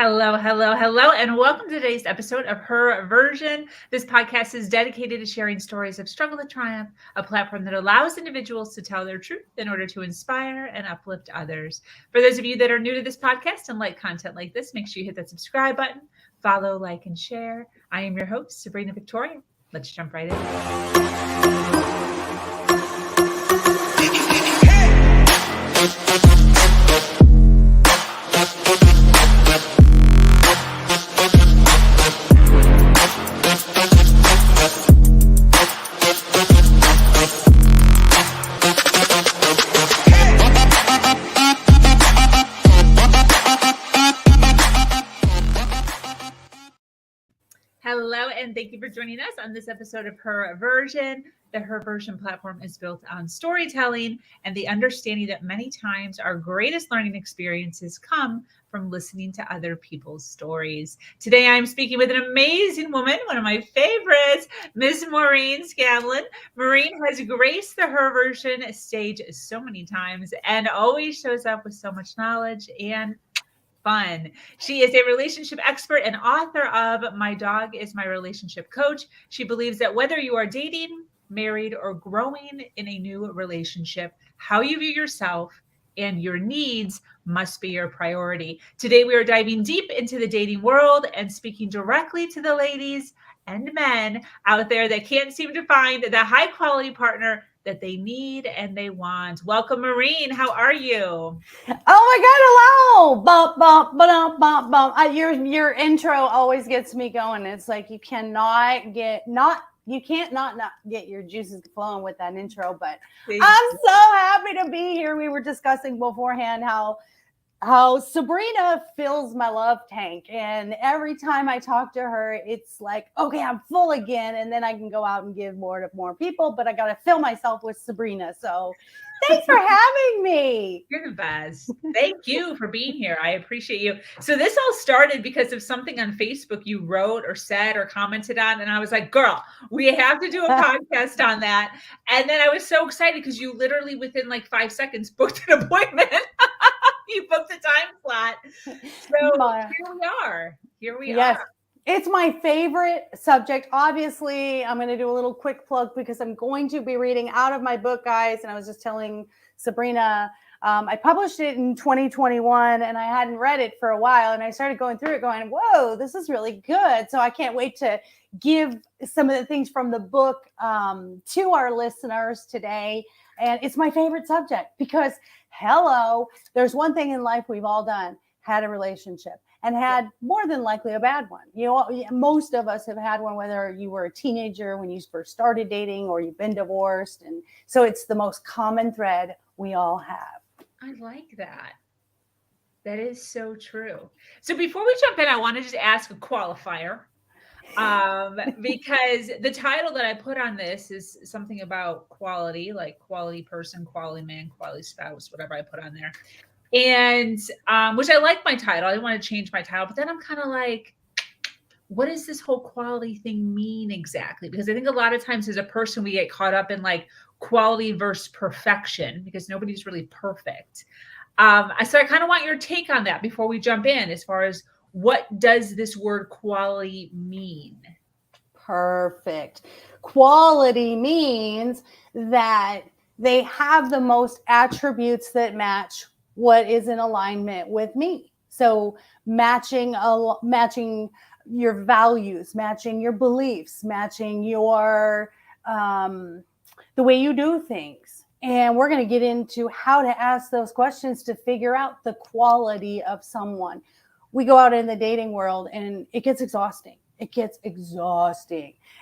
Hello, hello, hello, and welcome to today's episode of Her Version. This podcast is dedicated to sharing stories of struggle to triumph, a platform that allows individuals to tell their truth in order to inspire and uplift others. For those of you that are new to this podcast and like content like this, make sure you hit that subscribe button, follow, like, and share. I am your host, Sabrina Victoria. Let's jump right in. Hello, and thank you for joining us on this episode of Her Version. The Her Version platform is built on storytelling and the understanding that many times our greatest learning experiences come from listening to other people's stories. Today, I'm speaking with an amazing woman, one of my favorites, Miss Maureen Scanlon. Maureen has graced the Her Version stage so many times and always shows up with so much knowledge and fun. She is a relationship expert and author of My Dog is My Relationship Coach. She believes that whether you are dating, married, or growing in a new relationship, how you view yourself and your needs must be your priority. Today, we are diving deep into the dating world and speaking directly to the ladies and men out there that can't seem to find the high quality partner that they need and they want. Welcome, Maureen. How are you? Oh my God! Hello. Bump, bump, bump, bump, bump. Your intro always gets me going. It's like you can't not get your juices flowing with that intro. But I'm so happy to be here. We were discussing beforehand how Sabrina fills my love tank, and every time I talk to her, it's like, okay, I'm full again, and then I can go out and give more to more people, but I got to fill myself with Sabrina. So thanks for having me. You're the best. Thank you for being here. I appreciate you. So this all started because of something on Facebook you wrote or said or commented on, and I was like, girl, we have to do a podcast on that. And then I was so excited because you literally within like 5 seconds booked an appointment. You booked a time slot. So here we are. It's my favorite subject. Obviously, I'm going to do a little quick plug because I'm going to be reading out of my book, guys. And I was just telling Sabrina, I published it in 2021 and I hadn't read it for a while. And I started going through it going, whoa, this is really good. So I can't wait to give some of the things from the book to our listeners today. And it's my favorite subject because hello, there's one thing in life we've all done, had a relationship and had more than likely a bad one. You know, most of us have had one, whether you were a teenager when you first started dating or you've been divorced. And so it's the most common thread we all have. I like that. That is so true. So before we jump in, I want to just ask a qualifier. Because the title that I put on this is something about quality, like quality person, quality man, quality spouse, whatever I put on there. And which I like my title. I didn't want to change my title, but then I'm kind of like, what does this whole quality thing mean exactly? Because I think a lot of times as a person, we get caught up in like quality versus perfection because nobody's really perfect. So I kind of want your take on that before we jump in as far as what does this word quality mean? Perfect. Quality means that they have the most attributes that match what is in alignment with me. So matching your values, matching your beliefs, matching your the way you do things. And we're going to get into how to ask those questions to figure out the quality of someone. We go out in the dating world and it gets exhausting.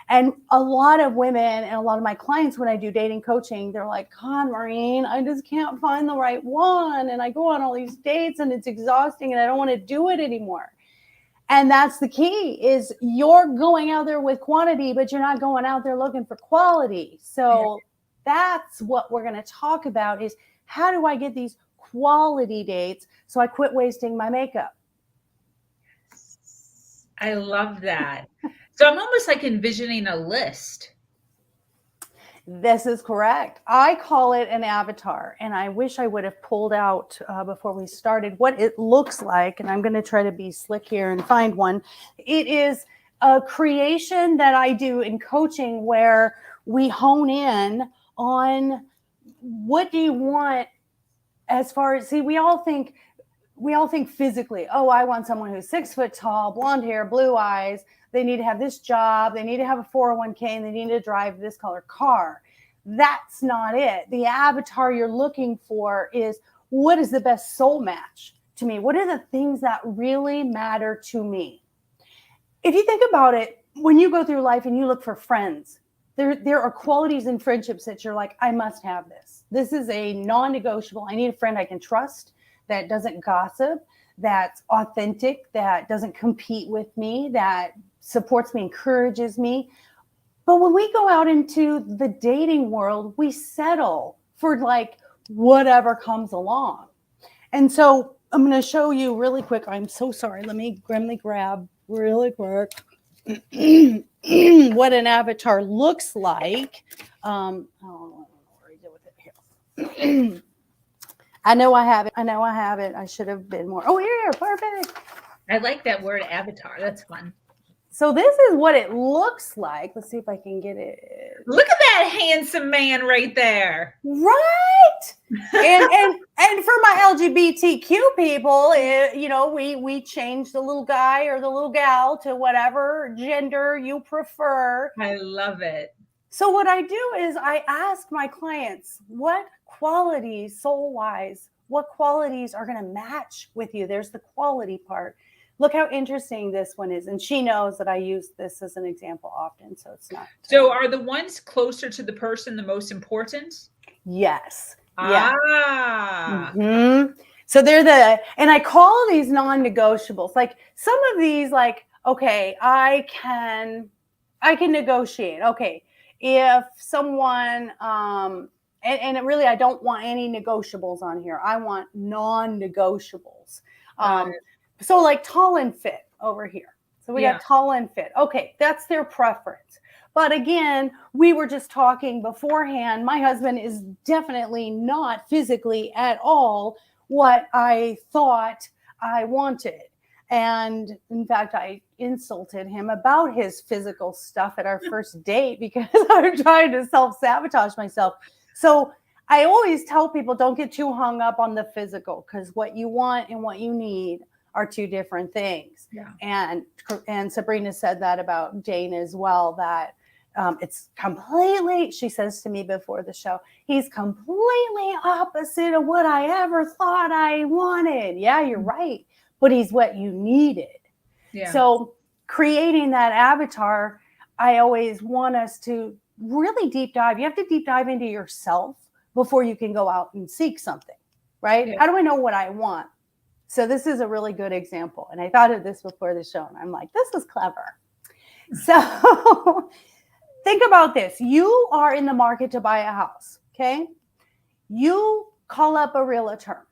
And a lot of women and a lot of my clients, when I do dating coaching, they're like, God, Maureen, I just can't find the right one. And I go on all these dates and it's exhausting and I don't want to do it anymore. And that's the key is you're going out there with quantity, but you're not going out there looking for quality. So that's what we're going to talk about is how do I get these quality dates so I quit wasting my makeup? I love that. So I'm almost like envisioning a list. This is correct. I call it an avatar, and I wish I would have pulled out before we started what it looks like, and I'm going to try to be slick here and find one. It is a creation that I do in coaching where we hone in on what do you want as far as, see, we all think physically, oh, I want someone who's 6 foot tall, blonde hair, blue eyes. They need to have this job. They need to have a 401k, and they need to drive this color car. That's not it. The avatar you're looking for is, what is the best soul match to me? What are the things that really matter to me? If you think about it, when you go through life and you look for friends, there are qualities in friendships that you're like, I must have this. This is a non-negotiable. I need a friend I can trust, that doesn't gossip, that's authentic, that doesn't compete with me, that supports me, encourages me. But when we go out into the dating world, we settle for like whatever comes along. And so I'm going to show you really quick. I'm so sorry. Let me grab really quick what an avatar looks like. I don't know where I did with it here. I know I have it. I should have been more. Oh, here, perfect. I like that word avatar. That's fun. So this is what it looks like. Let's see if I can get it. Look at that handsome man right there. Right. and for my LGBTQ people, we change the little guy or the little gal to whatever gender you prefer. I love it. So what I do is I ask my clients, what qualities, soul-wise, what qualities are going to match with you? There's the quality part. Look how interesting this one is. And she knows that I use this as an example often, so it's not. So are the ones closer to the person the most important? Yes. Ah. Mm-hmm. So and I call these non-negotiables. Like some of these, like, okay, I can negotiate. Okay. If someone, and it really, I don't want any negotiables on here. I want non-negotiables. So like tall and fit over here. So we got tall and fit. Okay, that's their preference. But again, we were just talking beforehand. My husband is definitely not physically at all what I thought I wanted. And in fact, I insulted him about his physical stuff at our first date because I'm trying to self-sabotage myself. So I always tell people, don't get too hung up on the physical, because what you want and what you need are two different things. Yeah. And Sabrina said that about Jane as well, that it's completely, she says to me before the show, he's completely opposite of what I ever thought I wanted. Yeah, you're right. But he's what you needed. Yeah. So creating that avatar, I always want us to really deep dive. You have to deep dive into yourself before you can go out and seek something, right? Yeah. How do I know what I want? So this is a really good example. And I thought of this before the show, and I'm like, this is clever. So think about this. You are in the market to buy a house, okay? You call up a realtor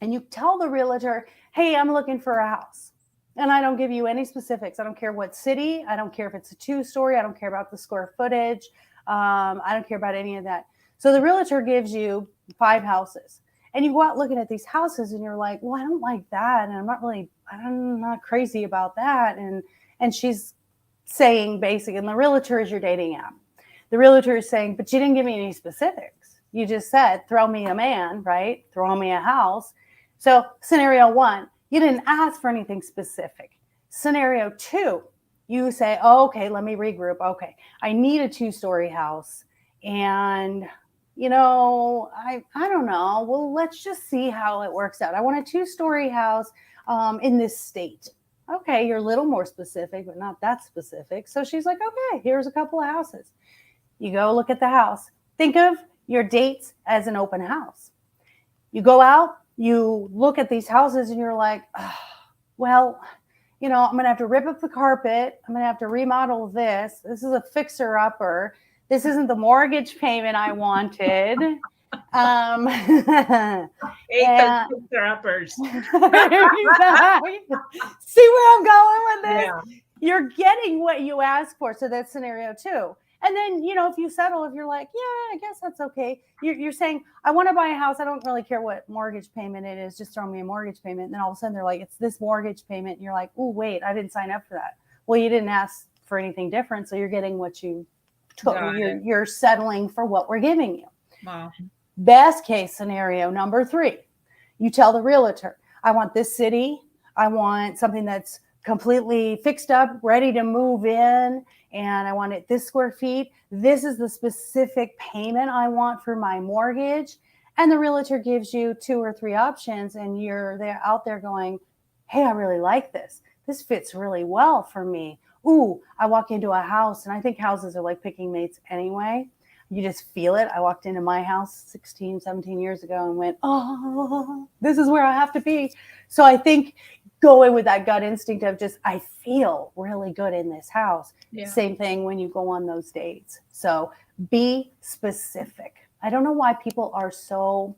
and you tell the realtor, hey, I'm looking for a house. And I don't give you any specifics. I don't care what city. I don't care if it's a 2-story. I don't care about the square footage. I don't care about any of that. So the realtor gives you 5 houses. And you go out looking at these houses and you're like, well, I don't like that. And I'm not crazy about that. And she's saying basically, and the realtor is your dating app. The realtor is saying, but you didn't give me any specifics. You just said, throw me a man, right? Throw me a house. So scenario 1, you didn't ask for anything specific. Scenario 2, you say, oh, okay, let me regroup. Okay, I need a 2-story house. And I don't know. Well, let's just see how it works out. I want a 2-story house in this state. Okay, you're a little more specific, but not that specific. So she's like, okay, here's a couple of houses. You go look at the house. Think of your dates as an open house. You go out, you look at these houses, and you're like, oh, well, I'm going to have to rip up the carpet. I'm going to have to remodel this. This is a fixer-upper. This isn't the mortgage payment I wanted. Fixer-uppers. See where I'm going with this? Yeah. You're getting what you asked for. So that's scenario 2. And then, if you settle, if you're like, yeah, I guess that's okay. You're saying, I want to buy a house. I don't really care what mortgage payment it is. Just throw me a mortgage payment. And then all of a sudden they're like, it's this mortgage payment. And you're like, oh, wait, I didn't sign up for that. Well, you didn't ask for anything different. So you're getting what you took. You're settling for what we're giving you. Wow. Best case scenario, number 3, you tell the realtor, I want this city. I want something that's completely fixed up, ready to move in, and I want it this square feet. This is the specific payment I want for my mortgage. And the realtor gives you 2 or 3 options, and they're out there going, hey, I really like this. This fits really well for me. Ooh, I walk into a house, and I think houses are like picking mates anyway. You just feel it. I walked into my house 16, 17 years ago and went, oh, this is where I have to be. So I think going with that gut instinct of just, I feel really good in this house. Yeah. Same thing when you go on those dates. So be specific. I don't know why people are so,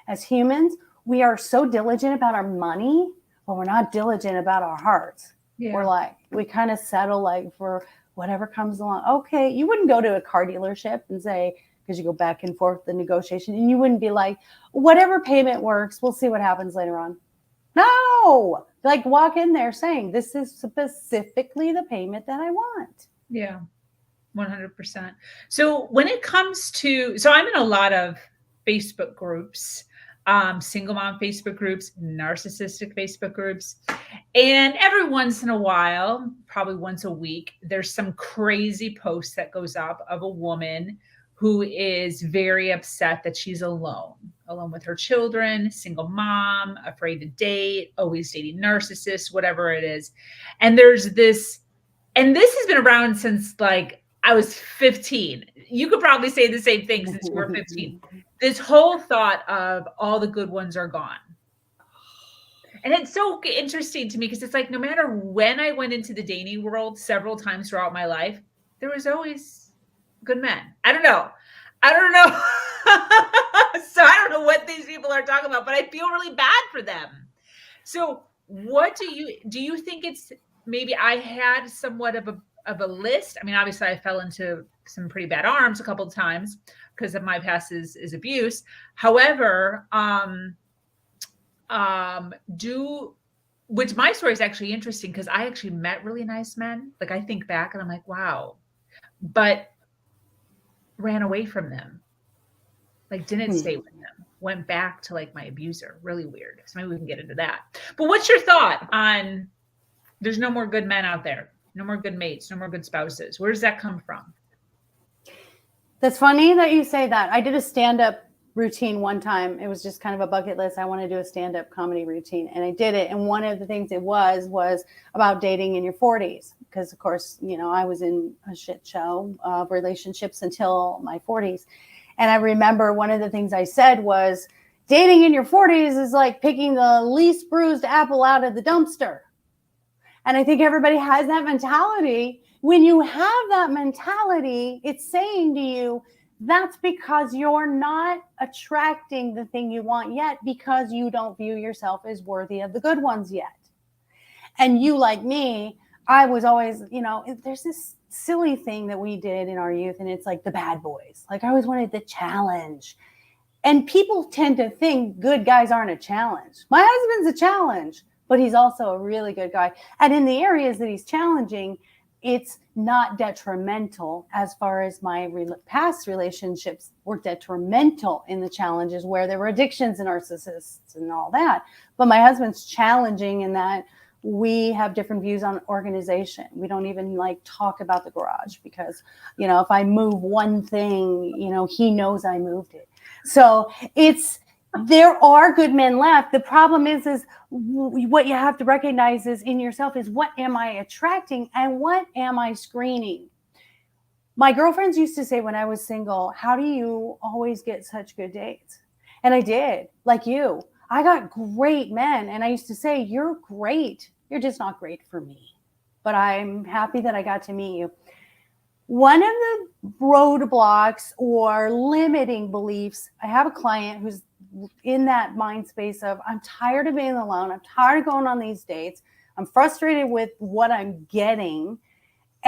as humans, we are so diligent about our money, but we're not diligent about our hearts. Yeah. We're like, we kind of settle like for whatever comes along. Okay. You wouldn't go to a car dealership and say, because you go back and forth the negotiation, and you wouldn't be like, whatever payment works, we'll see what happens later on. No, like walk in there saying, this is specifically the payment that I want. Yeah, 100%. So when it comes to, so I'm in a lot of Facebook groups, single mom Facebook groups, narcissistic Facebook groups. And every once in a while, probably once a week, there's some crazy post that goes up of a woman who is very upset that she's alone with her children, single mom, afraid to date, always dating narcissists, whatever it is. And there's this, and this has been around since like I was 15. You could probably say the same thing since you were 15. This whole thought of all the good ones are gone. And it's so interesting to me because it's like, no matter when I went into the dating world several times throughout my life, there was always good men. I don't know. So I don't know what these people are talking about, but I feel really bad for them. So what do you think it's, maybe I had somewhat of a list? I mean, obviously I fell into some pretty bad arms a couple of times because of my past is abuse. However, which my story is actually interesting because I actually met really nice men. Like I think back and I'm like, wow, but ran away from them. Like didn't stay with them, went back to like my abuser. Really weird. So maybe we can get into that. But what's your thought on there's no more good men out there, no more good mates, no more good spouses? Where does that come from? That's funny that you say that. I did a stand-up routine one time. It was just kind of a bucket list. I want to do a stand-up comedy routine, and I did it. And one of the things it was about dating in your 40s, because of course, I was in a shit show of relationships until my 40s. And I remember one of the things I said was, dating in your 40s is like picking the least bruised apple out of the dumpster. And I think everybody has that mentality. When you have that mentality, it's saying to you, that's because you're not attracting the thing you want yet because you don't view yourself as worthy of the good ones yet. And you, like me, I was always, there's this silly thing that we did in our youth, and it's like the bad boys. Like I always wanted the challenge. And people tend to think good guys aren't a challenge. My husband's a challenge, but he's also a really good guy. And in the areas that he's challenging, it's not detrimental. As far as my past relationships were detrimental in the challenges where there were addictions and narcissists and all that. But my husband's challenging in that we have different views on organization. We don't even like talk about the garage because, if I move one thing, he knows I moved it. So there are good men left. The problem is what you have to recognize is in yourself is what am I attracting and what am I screening? My girlfriends used to say when I was single, how do you always get such good dates? And I did, like you. I got great men. And I used to say, you're great. You're just not great for me. But I'm happy that I got to meet you. One of the roadblocks or limiting beliefs, I have a client who's in that mind space of, I'm tired of being alone. I'm tired of going on these dates. I'm frustrated with what I'm getting.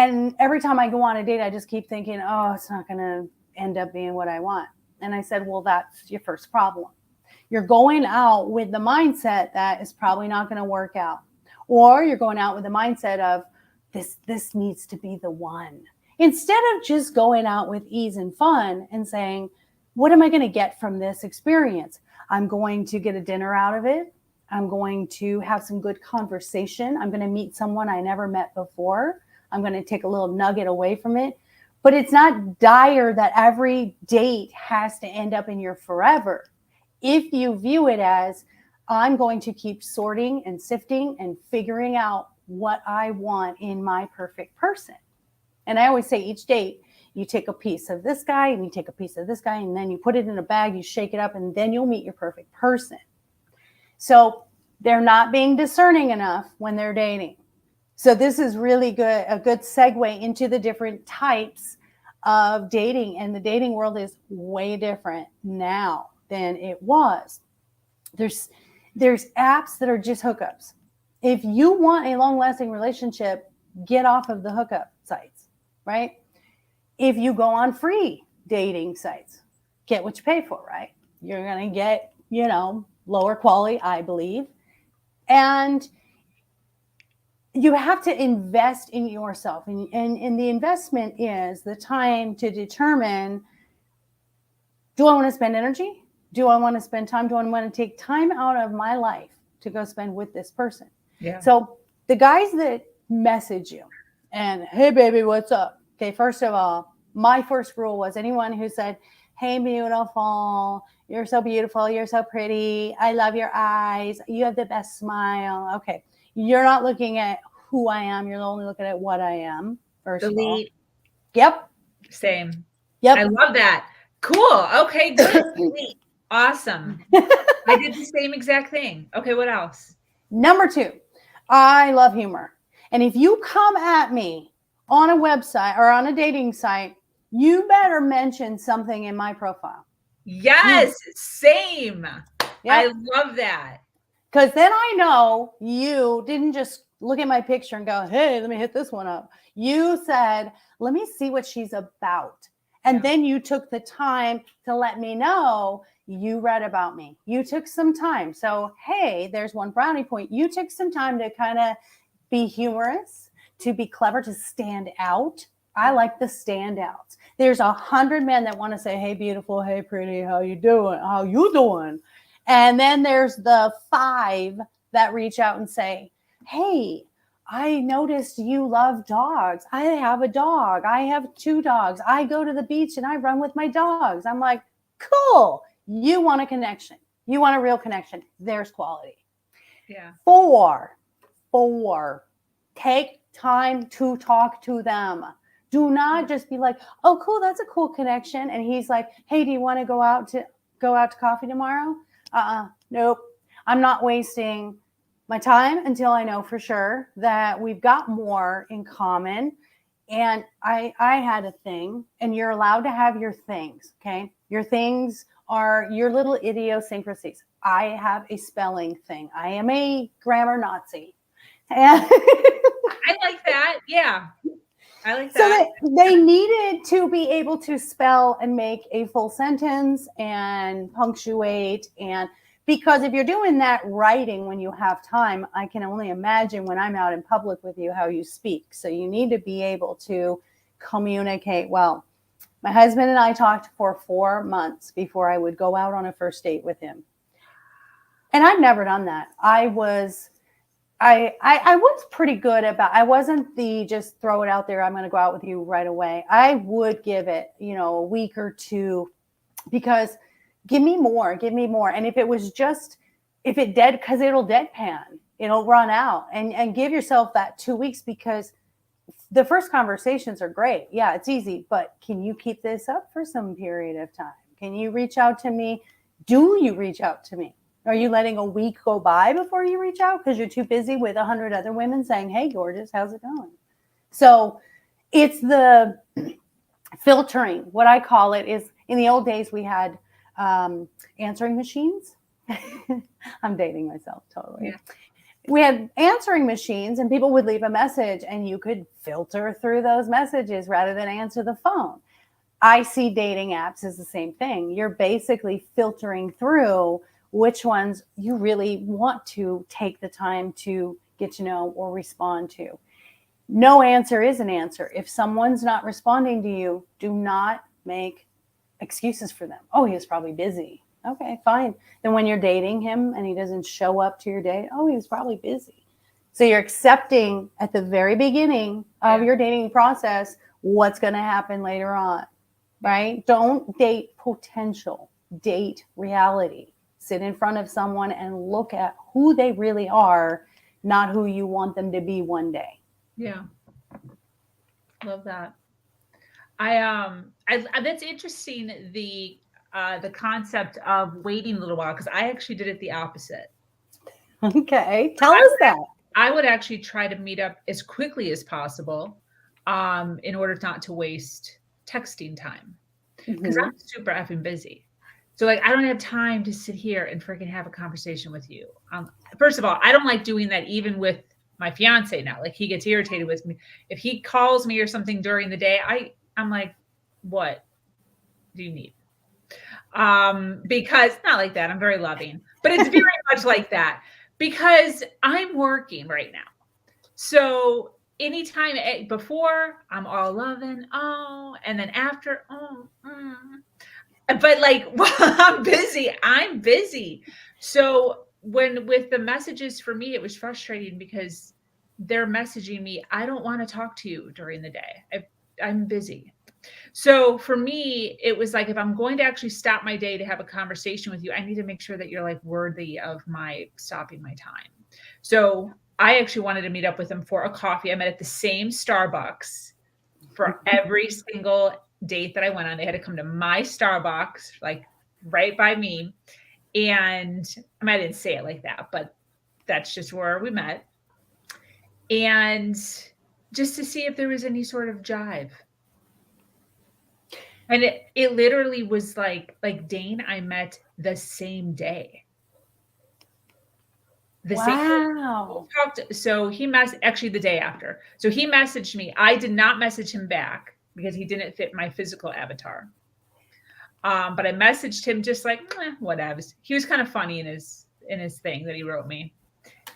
And every time I go on a date, I just keep thinking, oh, it's not going to end up being what I want. And I said, well, that's your first problem. You're going out with the mindset that is probably not going to work out. Or you're going out with the mindset of this needs to be the one. Instead of just going out with ease and fun and saying, what am I going to get from this experience? I'm going to get a dinner out of it. I'm going to have some good conversation. I'm going to meet someone I never met before. I'm going to take a little nugget away from it. But it's not dire that every date has to end up in your forever. If you view it as, I'm going to keep sorting and sifting and figuring out what I want in my perfect person. And I always say each date, you take a piece of this guy and you take a piece of this guy, and then you put it in a bag, you shake it up, and then you'll meet your perfect person. So they're not being discerning enough when they're dating. So this is really good, a good segue into the different types of dating. And the dating world is way different now than it was. There's apps that are just hookups. If you want a long-lasting relationship, get off of the hookup sites, right? If you go on free dating sites, get what you pay for, right? You're going to get, lower quality, I believe. And you have to invest in yourself. And the investment is the time to determine, do I want to spend energy? Do I want to spend time? Do I want to take time out of my life to go spend with this person? Yeah. So the guys that message you and, hey, baby, what's up? Okay, first of all, my first rule was anyone who said, hey, beautiful, you're so beautiful, you're so pretty, I love your eyes, you have the best smile. Okay, you're not looking at who I am, you're only looking at what I am, first of all. Yep. Same. Yep. I love that. Cool. Okay, good. Sweet. Awesome. I did the same exact thing. Okay, what else? Number 2, I love humor. And if you come at me on a website or on a dating site, you better mention something in my profile. Yes, same. Yep. I love that. Because then I know you didn't just look at my picture and go, hey, let me hit this one up. You said, let me see what she's about. And then you took the time to let me know you read about me. You took some time. So, hey, there's one brownie point. You took some time to kind of be humorous, to be clever, to stand out. I like the standouts. There's 100 men that want to say, hey, beautiful, hey, pretty, how you doing? How you doing? And then there's the 5 that reach out and say, hey, I noticed you love dogs. I have a dog. I have 2 dogs. I go to the beach and I run with my dogs. I'm like, cool. You want a connection. You want a real connection. There's quality. Yeah. 4, take time to talk to them. Do not just be like, oh, cool, that's a cool connection. And he's like, hey, do you want to go out to coffee tomorrow? Nope. I'm not wasting my time until I know for sure that we've got more in common. And I had a thing, and you're allowed to have your things, okay? Your things are your little idiosyncrasies. I have a spelling thing. I am a grammar Nazi. And I like that. Yeah. I like that. So they needed to be able to spell and make a full sentence and punctuate. And because if you're doing that writing when you have time, I can only imagine when I'm out in public with you how you speak. So you need to be able to communicate well. My husband and I talked for 4 months before I would go out on a first date with him. And I've never done that. I was pretty good about, I wasn't the just throw it out there, I'm going to go out with you right away. I would give it, a week or 2 because give me more. And if it'll deadpan, it'll run out and give yourself that 2 weeks because the first conversations are great. Yeah, it's easy, but can you keep this up for some period of time? Can you reach out to me? Do you reach out to me? Are you letting a week go by before you reach out because you're too busy with 100 other women saying, hey, gorgeous, how's it going? So it's the filtering. What I call it is, in the old days, we had answering machines. I'm dating myself totally. we had answering machines and people would leave a message and you could filter through those messages rather than answer the phone. I see dating apps as the same thing. You're basically filtering through which ones you really want to take the time to get to know or respond to. No answer is an answer. If someone's not responding to you, do not make excuses for them. Oh, he was probably busy. Okay, fine. Then when you're dating him and he doesn't show up to your date, oh, he was probably busy. So you're accepting at the very beginning of your dating process what's going to happen later on, right? Don't date potential, date reality. Sit in front of someone and look at who they really are, not who you want them to be one day. Yeah. Love that. I that's interesting, the concept of waiting a little while, because I actually did it the opposite. Okay, tell us that. I would actually try to meet up as quickly as possible, in order not to waste texting time, because I'm super effing busy. So like, I don't have time to sit here and freaking have a conversation with you. First of all, I don't like doing that even with my fiance now. Like, he gets irritated with me if he calls me or something during the day. I'm like, what do you need? Because not like that. I'm very loving, but it's very much like that because I'm working right now. So anytime before, I'm all loving, and then after, but like, while I'm busy. So with the messages, for me, it was frustrating because they're messaging me, I don't want to talk to you during the day. I'm busy. So for me, it was like, if I'm going to actually stop my day to have a conversation with you, I need to make sure that you're like worthy of my stopping my time. So I actually wanted to meet up with him for a coffee. I met at the same Starbucks for every single date that I went on. They had to come to my Starbucks, like right by me. And I mean, I didn't say it like that, but that's just where we met. And just to see if there was any sort of jive. And it literally was like Dane, I met the same day. Wow. So he actually the day after. So he messaged me. I did not message him back because he didn't fit my physical avatar. But I messaged him just like, whatever. He was kind of funny in his thing that he wrote me.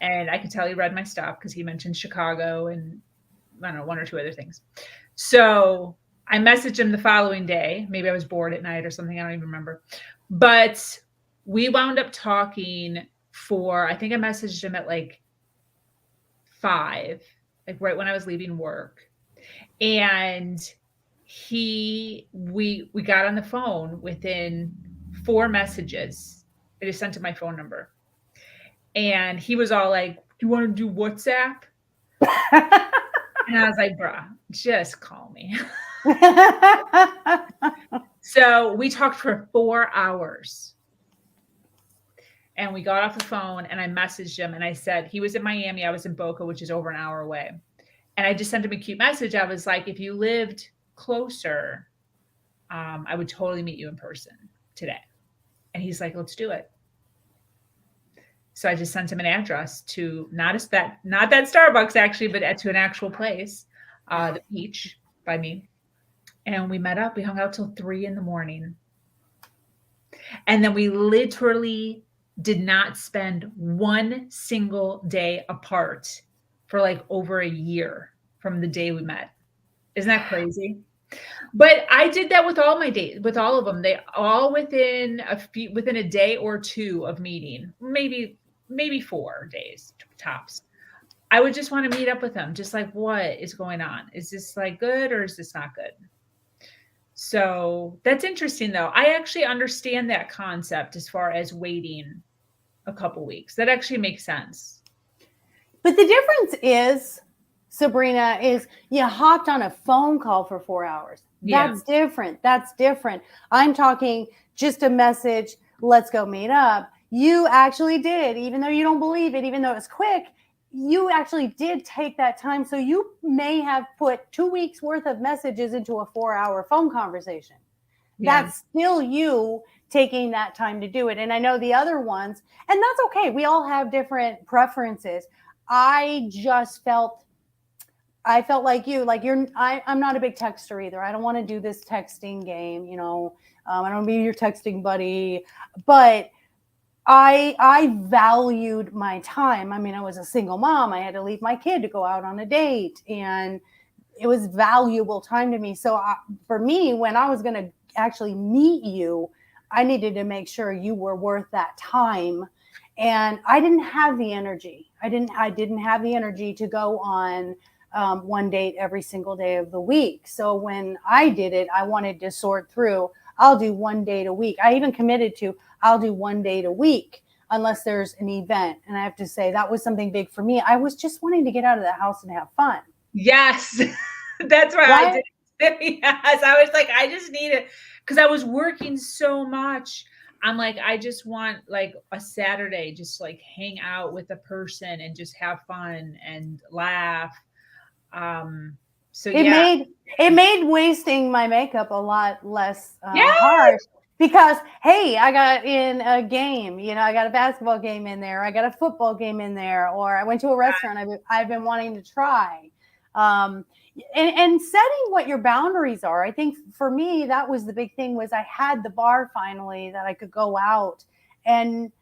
And I could tell he read my stuff because he mentioned Chicago and I don't know, one or two other things. So I messaged him the following day. Maybe I was bored at night or something. I don't even remember. But we wound up talking for, I think I messaged him at like 5, like right when I was leaving work. And we got on the phone within 4 messages. I just sent him my phone number. And he was all like, do you want to do WhatsApp? And I was like, bruh, just call me. So we talked for 4 hours. And we got off the phone and I messaged him and I said, he was in Miami. I was in Boca, which is over an hour away. And I just sent him a cute message. I was like, if you lived closer, I would totally meet you in person today. And he's like, let's do it. So I just sent him an address to not that Starbucks actually, but to an actual place, the beach by me. And we met up. We hung out till 3 a.m. And then we literally did not spend one single day apart for like over a year from the day we met. Isn't that crazy? But I did that with all my dates, with all of them. They all within a day or 2 of meeting, maybe 4 days tops. I would just want to meet up with them. Just like, what is going on? Is this like good or is this not good? So that's interesting though. I actually understand that concept as far as waiting a couple weeks. That actually makes sense. But the difference is, Sabrina, is you hopped on a phone call for 4 hours. That's different. I'm talking just a message, let's go meet up. You actually did, even though you don't believe it, even though it's quick, you actually did take that time. So you may have put 2 weeks worth of messages into a 4-hour phone conversation. Yeah. That's still you taking that time to do it. And I know the other ones, and that's okay. We all have different preferences. I felt like you, like I'm not a big texter either. I don't want to do this texting game, I don't want to be your texting buddy, but I valued my time. I mean, I was a single mom. I had to leave my kid to go out on a date, and it was valuable time to me. So for me, when I was going to actually meet you, I needed to make sure you were worth that time. And I didn't have the energy. I didn't have the energy to go on one date every single day of the week. So when I did it, I wanted to sort through, I'll do one date a week. I even committed to, I'll do one date a week unless there's an event. And I have to say that was something big for me. I was just wanting to get out of the house and have fun. Yes. That's why I did it. Yes. I was like, I just need it because I was working so much. I'm like, I just want like a Saturday, just like hang out with a person and just have fun and laugh. So it made wasting my makeup a lot less hard, because hey, I got in a game, I got a basketball game in there, I got a football game in there, or I went to a restaurant I've been wanting to try. And setting what your boundaries are. I think for me, that was the big thing, was I had the bar finally that I could go out. And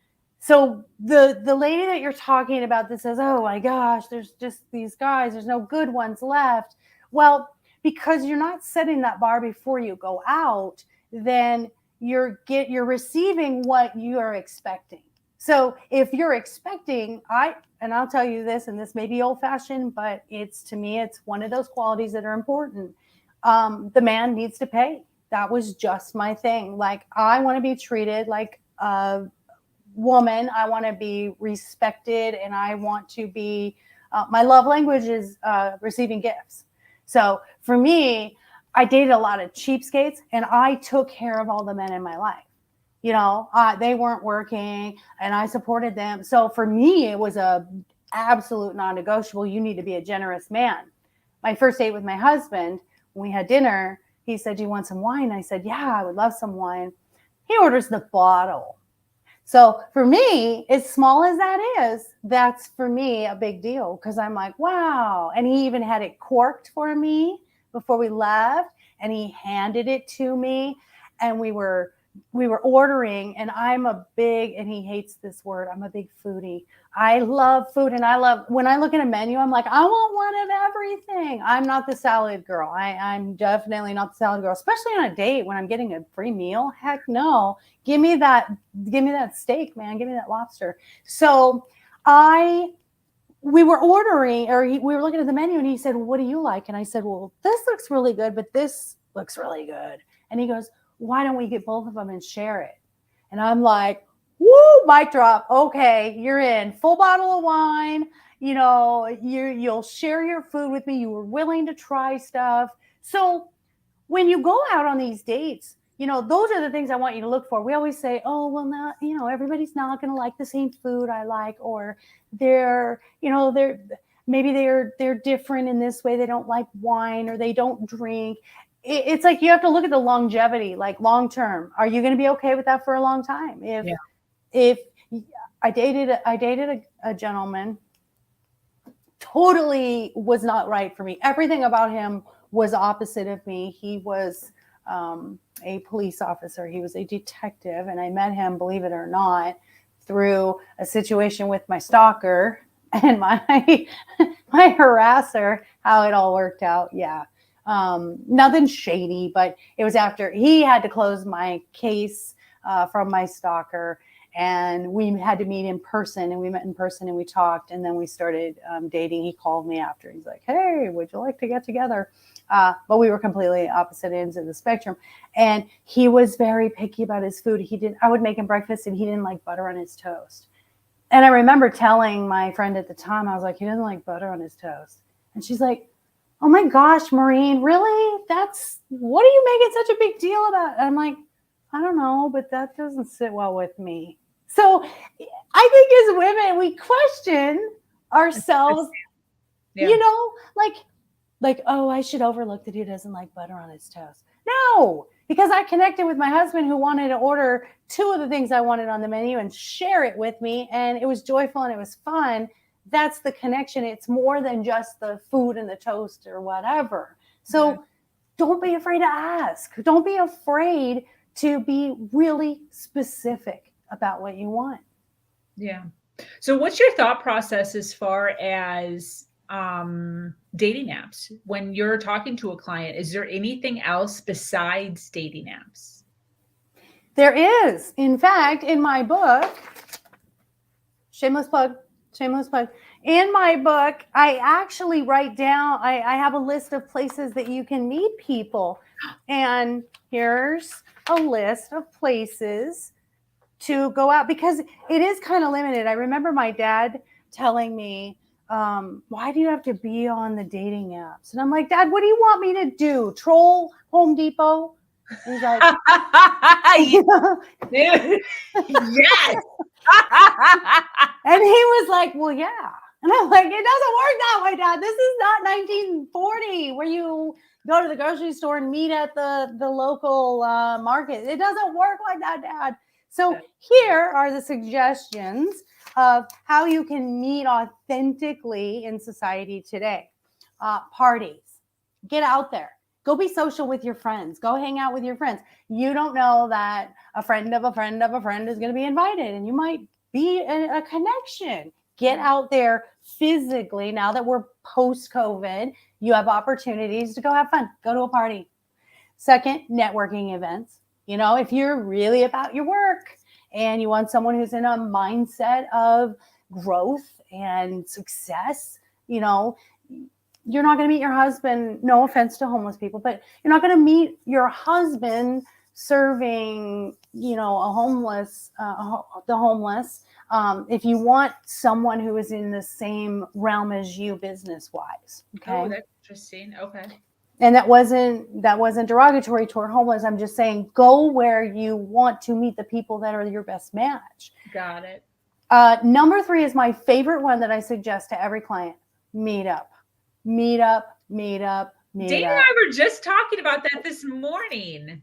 so the lady that you're talking about that says, oh my gosh, there's just these guys, there's no good ones left. Well, because you're not setting that bar before you go out, then you're receiving what you are expecting. So if you're expecting, and I'll tell you this, and this may be old fashioned, but to me, it's one of those qualities that are important. The man needs to pay. That was just my thing. Like, I want to be treated like a woman. I want to be respected, and I want to be, my love language is receiving gifts. So for me, I dated a lot of cheapskates, and I took care of all the men in my life. They weren't working and I supported them. So for me, it was a absolute non-negotiable. You need to be a generous man. My first date with my husband, when we had dinner, he said, do you want some wine? I said, yeah, I would love some wine. He orders the bottle. So for me, as small as that is, that's for me a big deal, because I'm like, wow. And he even had it corked for me before we left, and he handed it to me, and we were ordering, and and he hates this word, I'm a big foodie. I love food, and when I look at a menu, I'm like, I want one of everything. I'm not the salad girl. I'm definitely not the salad girl, especially on a date when I'm getting a free meal. Heck no. Give me that steak, man. Give me that lobster. So we were ordering, we were looking at the menu, and he said, well, what do you like? And I said, well, this looks really good, but this looks really good. And he goes, why don't we get both of them and share it? And I'm like, woo, mic drop. Okay, you're in. Full bottle of wine. You'll share your food with me. You were willing to try stuff. So when you go out on these dates, those are the things I want you to look for. We always say, oh, well, not, everybody's not going to like the same food I like, or they're different in this way. They don't like wine, or they don't drink. It's like you have to look at the longevity, like long term. Are you going to be okay with that for a long time? If I dated a gentleman, totally was not right for me. Everything about him was opposite of me. He was a police officer. He was a detective, and I met him, believe it or not, through a situation with my stalker and my harasser. How it all worked out, yeah. Nothing shady, but it was after he had to close my case from my stalker, and we had to meet in person, and we met in person, and we talked, and then we started dating. He called me after. He's like, hey, would you like to get together? But we were completely opposite ends of the spectrum, and he was very picky about his food. I would make him breakfast, and he didn't like butter on his toast. And I remember telling my friend at the time, I was like, he doesn't like butter on his toast. And she's like, oh my gosh, Maureen, really? What are you making such a big deal about? And I'm like, I don't know, but that doesn't sit well with me. So I think as women, we question ourselves, like, oh, I should overlook that he doesn't like butter on his toast. No, because I connected with my husband who wanted to order 2 of the things I wanted on the menu and share it with me. And it was joyful and it was fun. That's the connection. It's more than just the food and the toast or whatever. So don't be afraid to ask. Don't be afraid to be really specific about what you want. Yeah. So what's your thought process as far as dating apps? When you're talking to a client, is there anything else besides dating apps? There is. In fact, in my book, shameless plug. In my book, I actually write down, I have a list of places that you can meet people. And here's a list of places to go out, because it is kind of limited. I remember my dad telling me, why do you have to be on the dating apps? And I'm like, Dad, what do you want me to do? Troll Home Depot? And he's like, yes. And he was like, well, yeah. And I'm like, it doesn't work that way, Dad. This is not 1940 where you go to the grocery store and meet at the local market. It doesn't work like that, Dad. So here are the suggestions of how you can meet authentically in society today. Parties. Get out there. Go be social with your friends. Go hang out with your friends. You don't know that a friend of a friend of a friend is going to be invited, and you might be a connection. Get out there physically. Now that we're post-COVID, you have opportunities to go have fun. Go to a party. Second, networking events. You know, if you're really about your work and you want someone who's in a mindset of growth and success, you know, you're not going to meet your husband, no offense to homeless people, but you're not going to meet your husband serving, you know, the homeless. If you want someone who is in the same realm as you business-wise. Okay. Oh, that's interesting. Okay. And that wasn't derogatory toward homeless. I'm just saying, go where you want to meet the people that are your best match. Got it. Number 3 is my favorite one that I suggest to every client. Meet up. Dana and I were just talking about that this morning.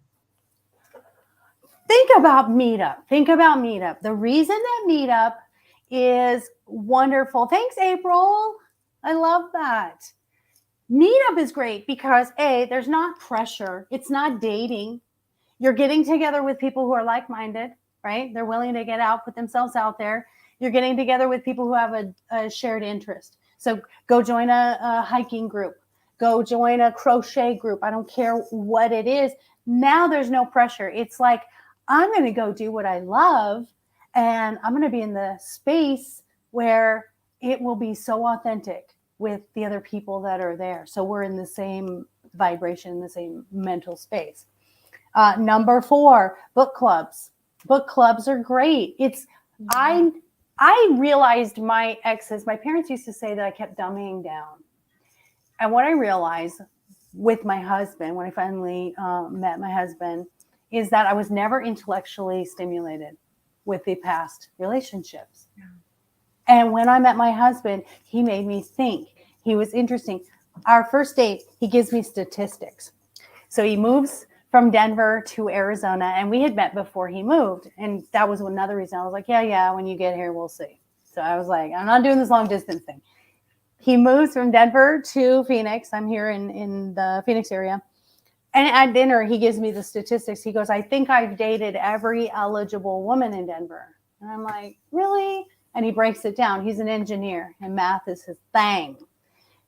Think about Meetup. The reason that Meetup is wonderful. Thanks, April. I love that. Meetup is great because there's not pressure. It's not dating. You're getting together with people who are like-minded, right? They're willing to get out, put themselves out there. You're getting together with people who have a shared interest. So go join a hiking group. Go join a crochet group. I don't care what it is. Now there's no pressure. It's like, I'm going to go do what I love, and I'm going to be in the space where it will be so authentic with the other people that are there. So we're in the same vibration, the same mental space. Number 4, book clubs. Book clubs are great. I realized my parents used to say that I kept dumbing down. And what I realized with my husband, when I finally met my husband, is that I was never intellectually stimulated with the past relationships. Yeah. And when I met my husband, he made me think. He was interesting. Our first date, he gives me statistics. So he moves from Denver to Arizona, and we had met before he moved. And that was another reason. I was like, yeah, when you get here, we'll see. So I was like, I'm not doing this long distance thing. He moves from Denver to Phoenix. I'm here in the Phoenix area. And at dinner, he gives me the statistics. He goes, I think I've dated every eligible woman in Denver. And I'm like, really? And he breaks it down. He's an engineer, and math is his thing.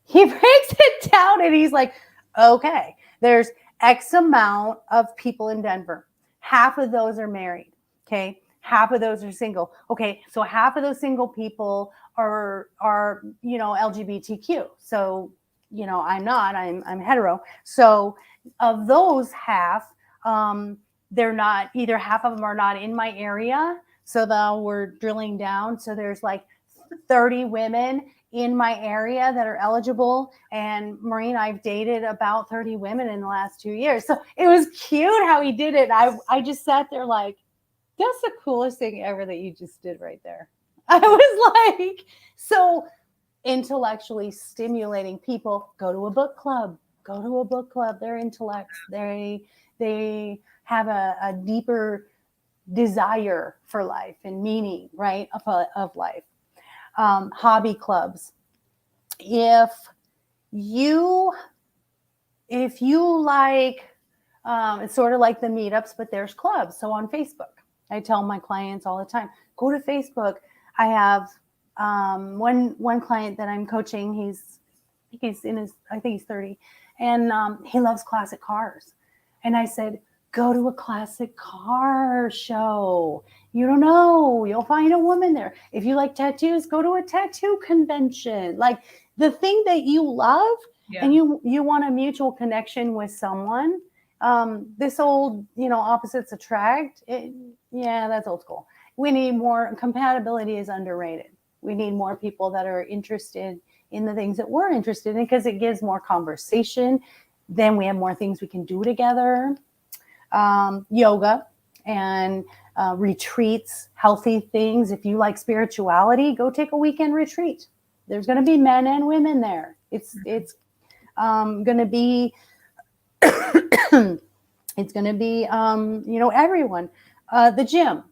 He breaks it down, and he's like, okay, there's X amount of people in Denver. Half of those are married. Okay. Half of those are single. Okay. So half of those single people are LGBTQ. So, I'm not, I'm hetero. So of those half, they're not, either half of them are not in my area. So we're drilling down. So there's like 30 women in my area that are eligible. And Maureen, I've dated about 30 women in the last 2 years. So it was cute how he did it. I just sat there like, that's the coolest thing ever that you just did right there. I was like, so intellectually stimulating people. Go to a book club. They're intellects. They have a deeper desire for life and meaning, right, of life. Hobby clubs. If you like, it's sort of like the meetups, but there's clubs. So on Facebook, I tell my clients all the time, go to Facebook. I have one client that I'm coaching. I think he's 30, and he loves classic cars. And I said, go to a classic car show. You don't know, you'll find a woman there. If you like tattoos, go to a tattoo convention. Like the thing that you love, and you want a mutual connection with someone. This old, opposites attract. That's old school. We need more. Compatibility is underrated. We need more people that are interested in the things that we're interested in, because it gives more conversation. Then we have more things we can do together. Yoga and retreats, healthy things. If you like spirituality, go take a weekend retreat. There's going to be men and women there. It's going to be everyone. The gym.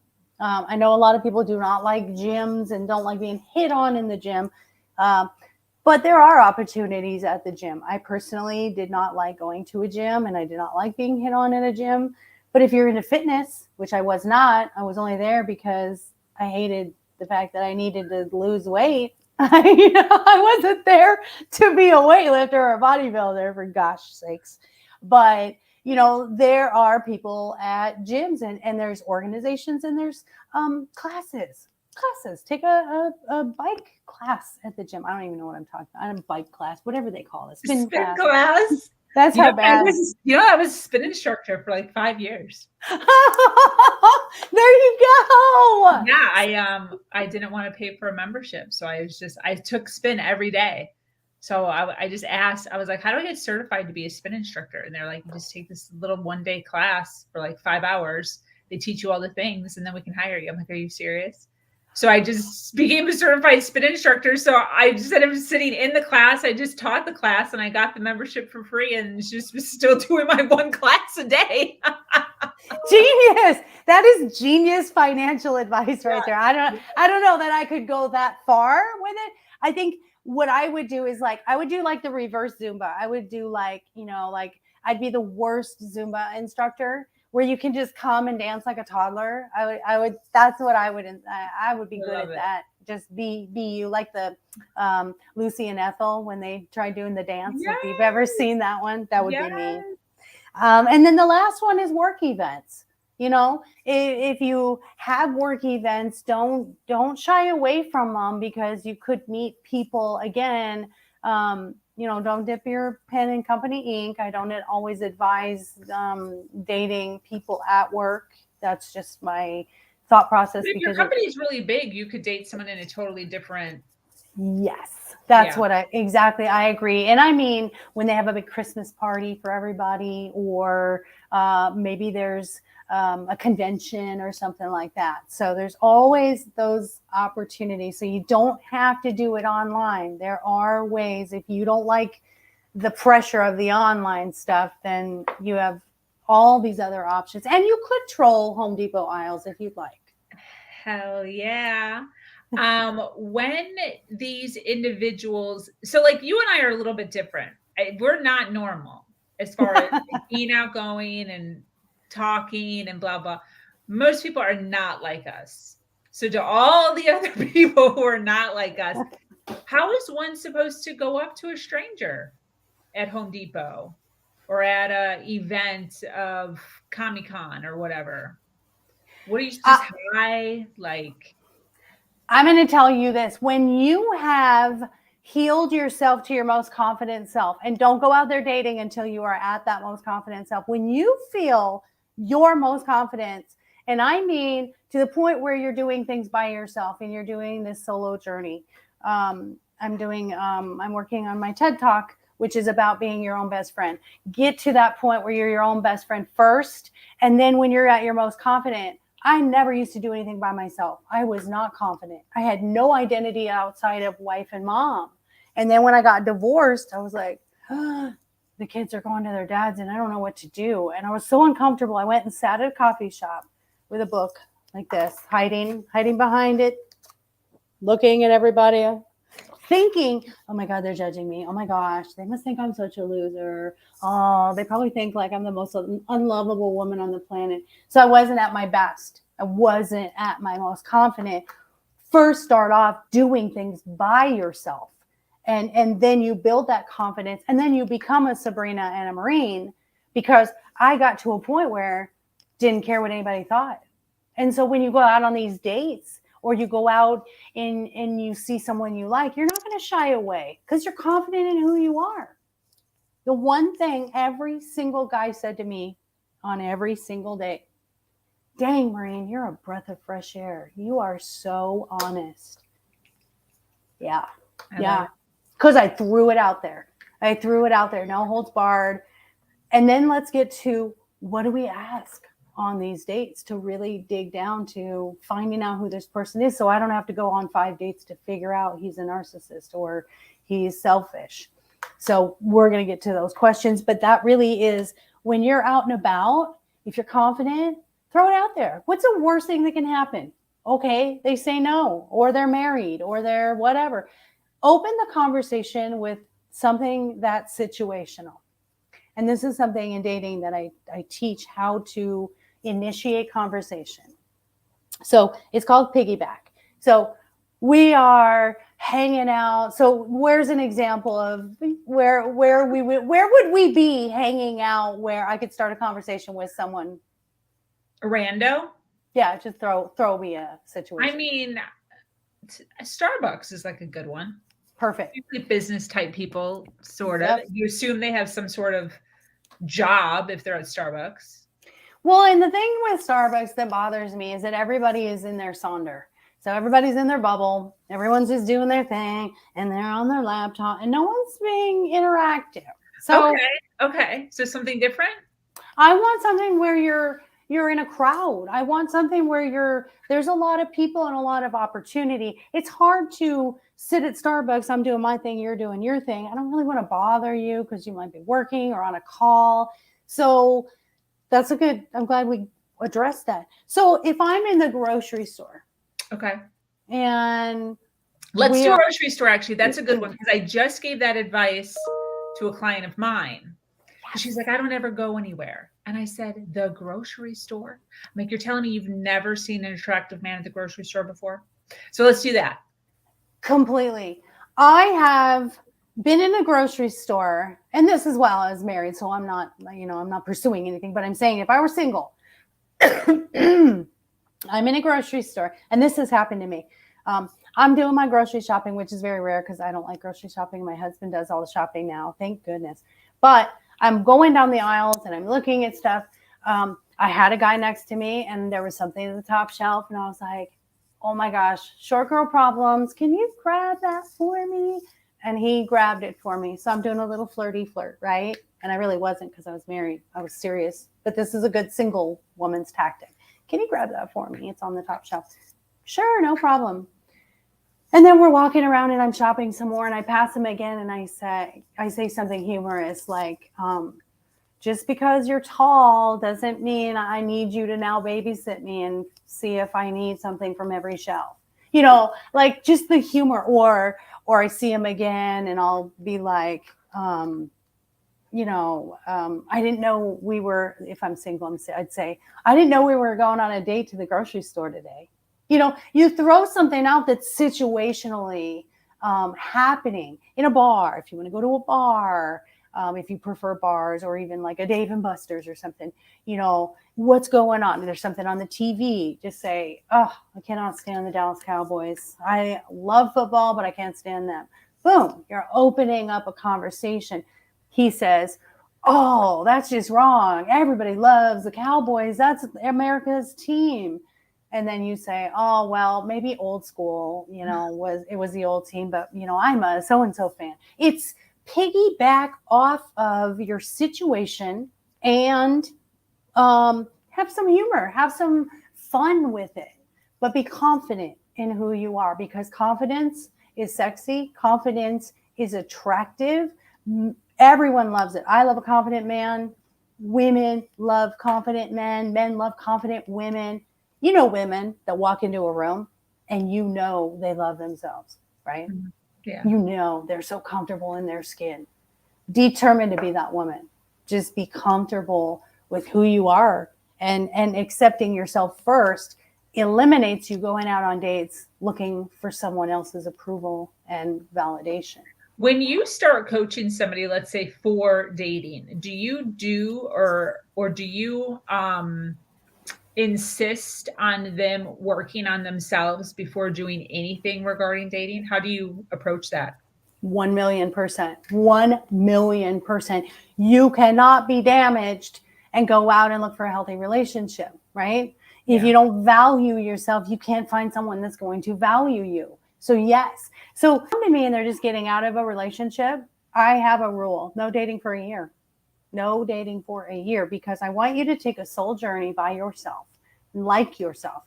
I know a lot of people do not like gyms and don't like being hit on in the gym. But there are opportunities at the gym. I personally did not like going to a gym, and I did not like being hit on in a gym. But if you're into fitness, which I was not, I was only there because I hated the fact that I needed to lose weight. I wasn't there to be a weightlifter or a bodybuilder, for gosh sakes. But, there are people at gyms, and there's organizations, and there's classes. Take a bike class at the gym. I don't even know what I'm talking about. A bike class, whatever they call it. Spin class. That's how bad. I was a spin instructor for like 5 years. There you go. Yeah, I didn't want to pay for a membership, so I took spin every day. So I just asked, I was like, how do I get certified to be a spin instructor? And they're like, you just take this little 1-day class for like 5 hours. They teach you all the things, and then we can hire you. I'm like, are you serious? So I just became a certified spin instructor. So I, instead of sitting in the class, I just taught the class, and I got the membership for free, and just was still doing my one class a day. Genius. That is genius financial advice right there. I don't know that I could go that far with it. I think what I would do is I would do like the reverse Zumba. I would do I'd be the worst Zumba instructor, where you can just come and dance like a toddler. I would, that's what I would be good at that. Just be you, like the Lucy and Ethel, when they tried doing the dance. Yes. If you've ever seen that one, that would be me. And then the last one is work events. If you have work events, don't shy away from them, because you could meet people again. Don't dip your pen in company ink. I don't always advise dating people at work. That's just my thought process. But if your company is really big, you could date someone in a totally different. Yes, that's what I agree. And I mean, when they have a big Christmas party for everybody, or maybe there's a convention or something like that. So there's always those opportunities. So you don't have to do it online. There are ways. If you don't like the pressure of the online stuff, then you have all these other options. And you could troll Home Depot aisles if you'd like. Hell yeah. When these individuals, so like you and I are a little bit different. We're not normal as far as being outgoing and talking and blah, blah. Most people are not like us. So to all the other people who are not like us, how is one supposed to go up to a stranger at Home Depot or at an event of Comic-Con or whatever? What do you just hi? Like, I'm going to tell you this. When you have healed yourself to your most confident self, and don't go out there dating until you are at that most confident self. When you feel your most confident, and I mean to the point where you're doing things by yourself and you're doing this solo journey. I'm working on my TED Talk, which is about being your own best friend. Get to that point where you're your own best friend first. And then when you're at your most confident, I never used to do anything by myself. I was not confident. I had no identity outside of wife and mom. And then when I got divorced, I was like, the kids are going to their dad's and I don't know what to do. And I was so uncomfortable. I went and sat at a coffee shop with a book like this, hiding behind it, looking at everybody, thinking, oh my God, they're judging me. Oh my gosh, they must think I'm such a loser. Oh, they probably think like I'm the most unlovable woman on the planet. So I wasn't at my best. I wasn't at my most confident. First, start off doing things by yourself. And then you build that confidence, and then you become a Sabrina and a Maureen, because I got to a point where didn't care what anybody thought. And so when you go out on these dates, or you go out and you see someone you like, you're not going to shy away because you're confident in who you are. The one thing every single guy said to me on every single date, dang, Maureen, you're a breath of fresh air. You are so honest. Yeah. Yeah. Because I threw it out there. No holds barred. And then let's get to, what do we ask on these dates to really dig down to finding out who this person is, so I don't have to go on 5 dates to figure out he's a narcissist or he's selfish. So we're going to get to those questions, but that really is, when you're out and about, if you're confident, throw it out there. What's the worst thing that can happen? Okay, they say no, or they're married, or they're whatever. Open the conversation with something that's situational. And this is something in dating that I teach, how to initiate conversation. So it's called piggyback. So we are hanging out. So where's an example of where would we be hanging out where I could start a conversation with someone? A rando? Yeah, just throw me a situation. I mean, Starbucks is like a good one. Perfect. Usually business type people, sort of. Yep. You assume they have some sort of job if they're at Starbucks. Well, and the thing with Starbucks that bothers me is that everybody is in their sonder. So everybody's in their bubble. Everyone's just doing their thing, and they're on their laptop, and no one's being interactive. So okay. So something different? I want something where you're in a crowd. I want something where there's a lot of people and a lot of opportunity. It's hard to sit at Starbucks. I'm doing my thing. You're doing your thing. I don't really want to bother you because you might be working or on a call. So I'm glad we addressed that. So if I'm in the grocery store. Okay. And let's do a grocery store. Actually, that's a good one, because I just gave that advice to a client of mine. She's like, I don't ever go anywhere. And I said, the grocery store? I'm like, you're telling me you've never seen an attractive man at the grocery store before? So let's do that. Completely. I have been in a grocery store, and this as well, I was married, so I'm not pursuing anything, but I'm saying if I were single, I'm in a grocery store, and this has happened to me. I'm doing my grocery shopping, which is very rare because I don't like grocery shopping. My husband does all the shopping now, thank goodness. But I'm going down the aisles and I'm looking at stuff. I had a guy next to me, and there was something at the top shelf, and I was like, oh my gosh, short girl problems. Can you grab that for me? And he grabbed it for me. So I'm doing a little flirty flirt, right? And I really wasn't, because I was married. I was serious. But this is a good single woman's tactic. Can you grab that for me? It's on the top shelf. Sure, no problem. And then we're walking around and I'm shopping some more, and I pass him again, and I say something humorous like, just because you're tall doesn't mean I need you to now babysit me and see if I need something from every shelf. Like just the humor. Or I see him again and I'll be like, I didn't know we were, if I'm single, I'd say, I didn't know we were going on a date to the grocery store today. You throw something out that's situationally happening in a bar. If you want to go to a bar, if you prefer bars, or even like a Dave and Buster's or something, what's going on? There's something on the TV. Just say, oh, I cannot stand the Dallas Cowboys. I love football, but I can't stand them. Boom, you're opening up a conversation. He says, oh, that's just wrong. Everybody loves the Cowboys. That's America's team. And then you say, oh, well, maybe old school, it was the old team, but I'm a so-and-so fan. It's piggyback off of your situation and have some humor, have some fun with it, but be confident in who you are, because confidence is sexy. Confidence is attractive. Everyone loves it. I love a confident man. Women love confident men. Men love confident women. You know, women that walk into a room and you know they love themselves, right? Yeah. You know they're so comfortable in their skin. Determined to be that woman. Just be comfortable with who you are, and accepting yourself first eliminates you going out on dates looking for someone else's approval and validation. When you start coaching somebody, let's say for dating, do you do or do you insist on them working on themselves before doing anything regarding dating? How do you approach that? 1,000,000%. 1,000,000%. You cannot be damaged and go out and look for a healthy relationship, right? If you don't value yourself, you can't find someone that's going to value you. So yes. So come to me and they're just getting out of a relationship. I have a rule: no dating for a year. No dating for a year, because I want you to take a soul journey by yourself, like yourself.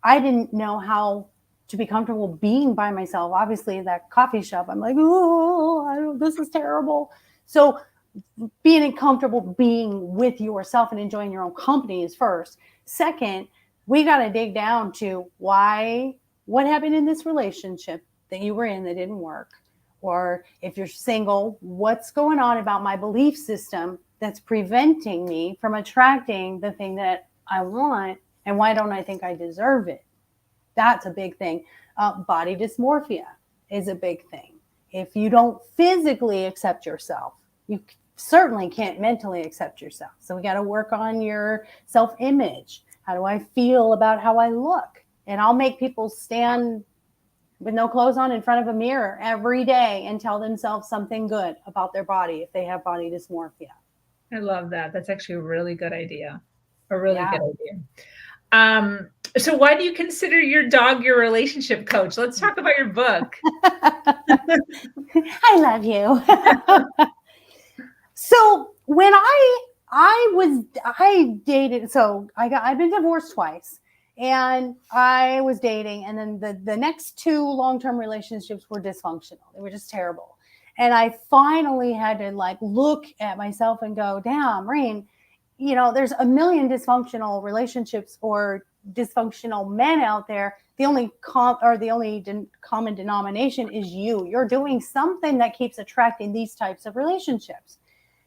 I didn't know how to be comfortable being by myself. Obviously, that coffee shop, I'm like, oh, this is terrible. So being comfortable being with yourself and enjoying your own company is first. Second, we got to dig down to what happened in this relationship that you were in that didn't work. Or if you're single, what's going on about my belief system that's preventing me from attracting the thing that I want? And why don't I think I deserve it? That's a big thing. Body dysmorphia is a big thing. If you don't physically accept yourself, you certainly can't mentally accept yourself. So we got to work on your self-image. How do I feel about how I look? And I'll make people stand with no clothes on in front of a mirror every day and tell themselves something good about their body if they have body dysmorphia. I love that. That's actually a really good idea. A really good idea. So why do you consider your dog your relationship coach? Let's talk about your book. I love you. So when I dated, so I've been divorced twice, and I was dating, and then the next two long-term relationships were dysfunctional. They were just terrible. And I finally had to look at myself and go, damn, Maureen, there's a million dysfunctional relationships or dysfunctional men out there. The only common denomination is you. You're doing something that keeps attracting these types of relationships.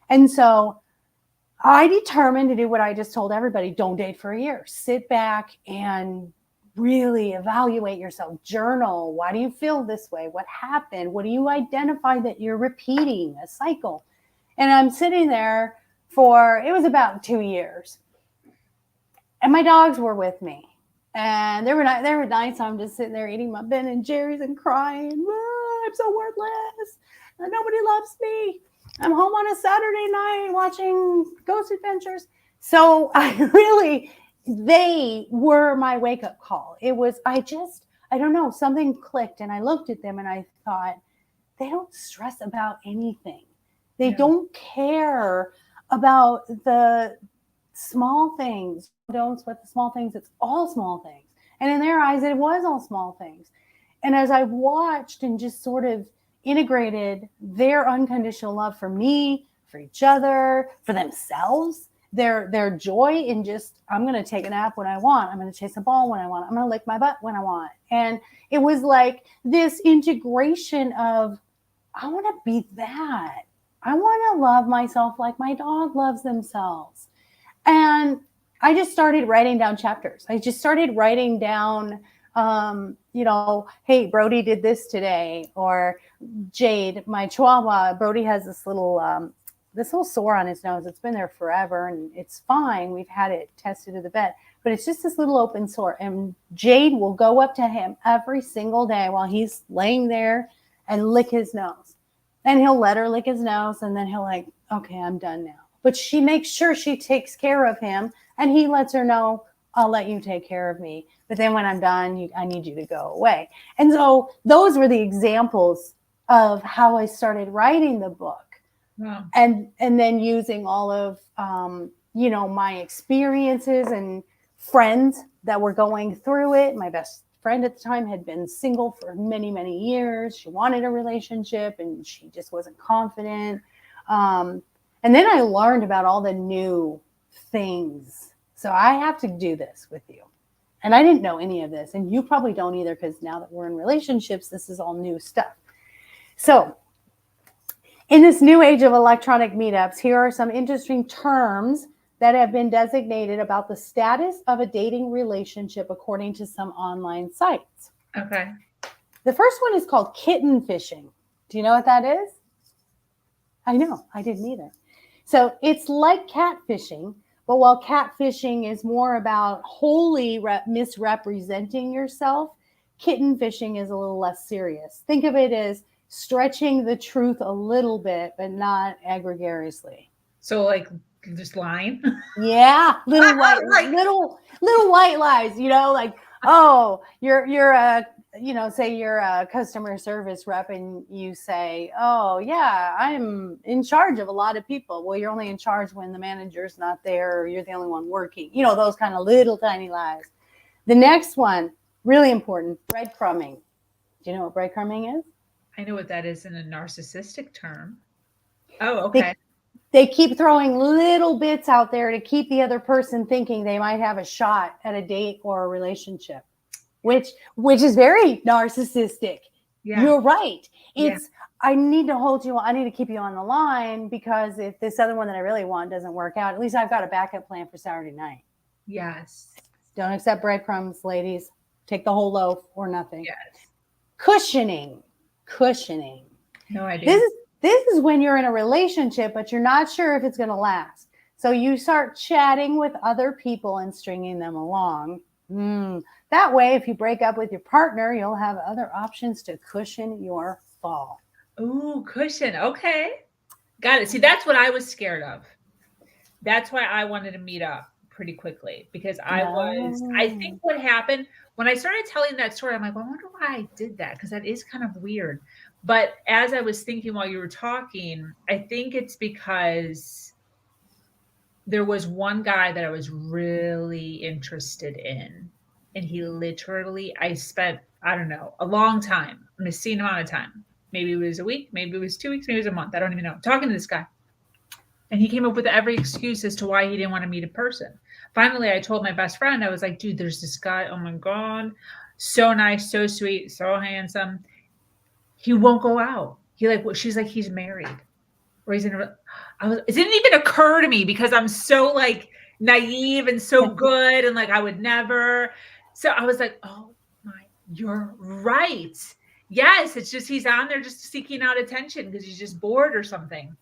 And so I determined to do what I just told everybody: don't date for a year. Sit back and really evaluate yourself. Journal. Why do you feel this way? What happened? What do you identify that you're repeating? A cycle. And I'm sitting there it was about 2 years. And my dogs were with me. And they were nice. I'm just sitting there eating my Ben and Jerry's and crying. I'm so worthless. Nobody loves me. I'm home on a Saturday night watching Ghost Adventures. So they were my wake-up call. It was, I don't know, something clicked, and I looked at them and I thought, they don't stress about anything. They don't care about the small things. Don't sweat the small things. It's all small things. And in their eyes, it was all small things. And as I watched and just sort of integrated their unconditional love for me, for each other, for themselves, their joy in just, I'm going to take a nap when I want. I'm going to chase a ball when I want. I'm going to lick my butt when I want. And it was like this integration of, I want to be that. I want to love myself like my dog loves themselves. And I just started writing down chapters. I just started writing down, hey, Brody did this today, or Jade, my Chihuahua, Brody has this little sore on his nose. It's been there forever and it's fine. We've had it tested to the vet, but it's just this little open sore. And Jade will go up to him every single day while he's laying there and lick his nose. And he'll let her lick his nose, and then he'll okay, I'm done now. But she makes sure she takes care of him, and he lets her know, I'll let you take care of me. But then when I'm done, I need you to go away. And so those were the examples of how I started writing the book. Wow. And then using all of, my experiences and friends that were going through it. My best friend at the time had been single for many, many years. She wanted a relationship and she just wasn't confident. And then I learned about all the new things. So I have to do this with you. And I didn't know any of this. And you probably don't either, because now that we're in relationships, this is all new stuff. So in this new age of electronic meetups, here are some interesting terms that have been designated about the status of a dating relationship according to some online sites. Okay. The first one is called kitten fishing. Do you know what that is? I know, I didn't either. So it's like catfishing, but while catfishing is more about wholly misrepresenting yourself, kitten fishing is a little less serious. Think of it as stretching the truth a little bit, but not egregiously. So like just lying. Yeah, little white, Like- little white lies. You know, like, oh, you're a, you know, say you're a customer service rep, and you say, oh yeah, I'm in charge of a lot of people. Well, you're only in charge when the manager's not there, or you're the only one working. You know, those kind of little tiny lies. The next one, really important, breadcrumbing. Do you know what breadcrumbing is? I know what that is in a narcissistic term. Oh, okay. They keep throwing little bits out there to keep the other person thinking they might have a shot at a date or a relationship, which is very narcissistic. Yeah. You're right. It's, I need to hold you, I need to keep you on the line, because if this other one that I really want doesn't work out, at least I've got a backup plan for Saturday night. Yes. Don't accept breadcrumbs, ladies. Take the whole loaf or nothing. Yes. Cushioning. No idea. This is when you're in a relationship, but you're not sure if it's going to last. So you start chatting with other people and stringing them along. That way, if you break up with your partner, you'll have other options to cushion your fall. Ooh, cushion. Okay. Got it. See, that's what I was scared of. That's why I wanted to meet up pretty quickly, because I think what happened when I started telling that story, I'm like, well, I wonder why I did that, because that is kind of weird. But as I was thinking while you were talking, I think it's because there was one guy that I was really interested in. And he literally, I spent, I don't know, a long time, an obscene amount of time. Maybe it was a week, maybe it was 2 weeks, maybe it was a month. I don't even know. Talking to this guy. And he came up with every excuse as to why he didn't want to meet in person. Finally, I told my best friend, I was like, dude, there's this guy. Oh my God. So nice, so sweet, so handsome. He won't go out. She's like, he's married. Or he's in a, it didn't even occur to me, because I'm so like naive and so good. And like, I would never. So I was like, oh my, you're right. Yes. It's just, he's on there just seeking out attention because he's just bored or something.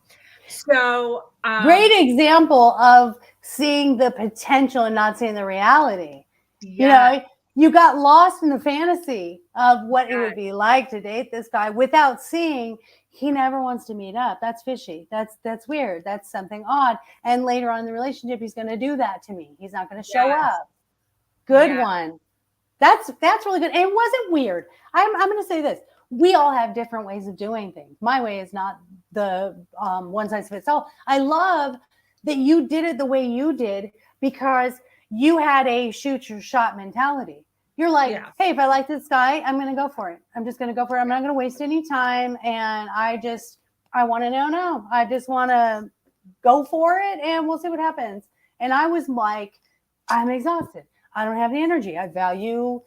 So great example of seeing the potential and not seeing the reality. Yeah. You know, you got lost in the fantasy of what it would be like to date this guy without seeing he never wants to meet up. That's fishy. That's weird. That's something odd. And later on in the relationship, he's going to do that to me. He's not going to show up. Good one. That's really good. And it wasn't weird. I'm going to say this. We all have different ways of doing things. My way is not the one size fits all. I love that you did it the way you did, because you had a shoot your shot mentality. You're like, hey, if I like this guy, I'm going to go for it. I'm just going to go for it. I'm not going to waste any time. And I want to know now. I just want to go for it, and we'll see what happens. And I was like, I'm exhausted. I don't have the energy. I value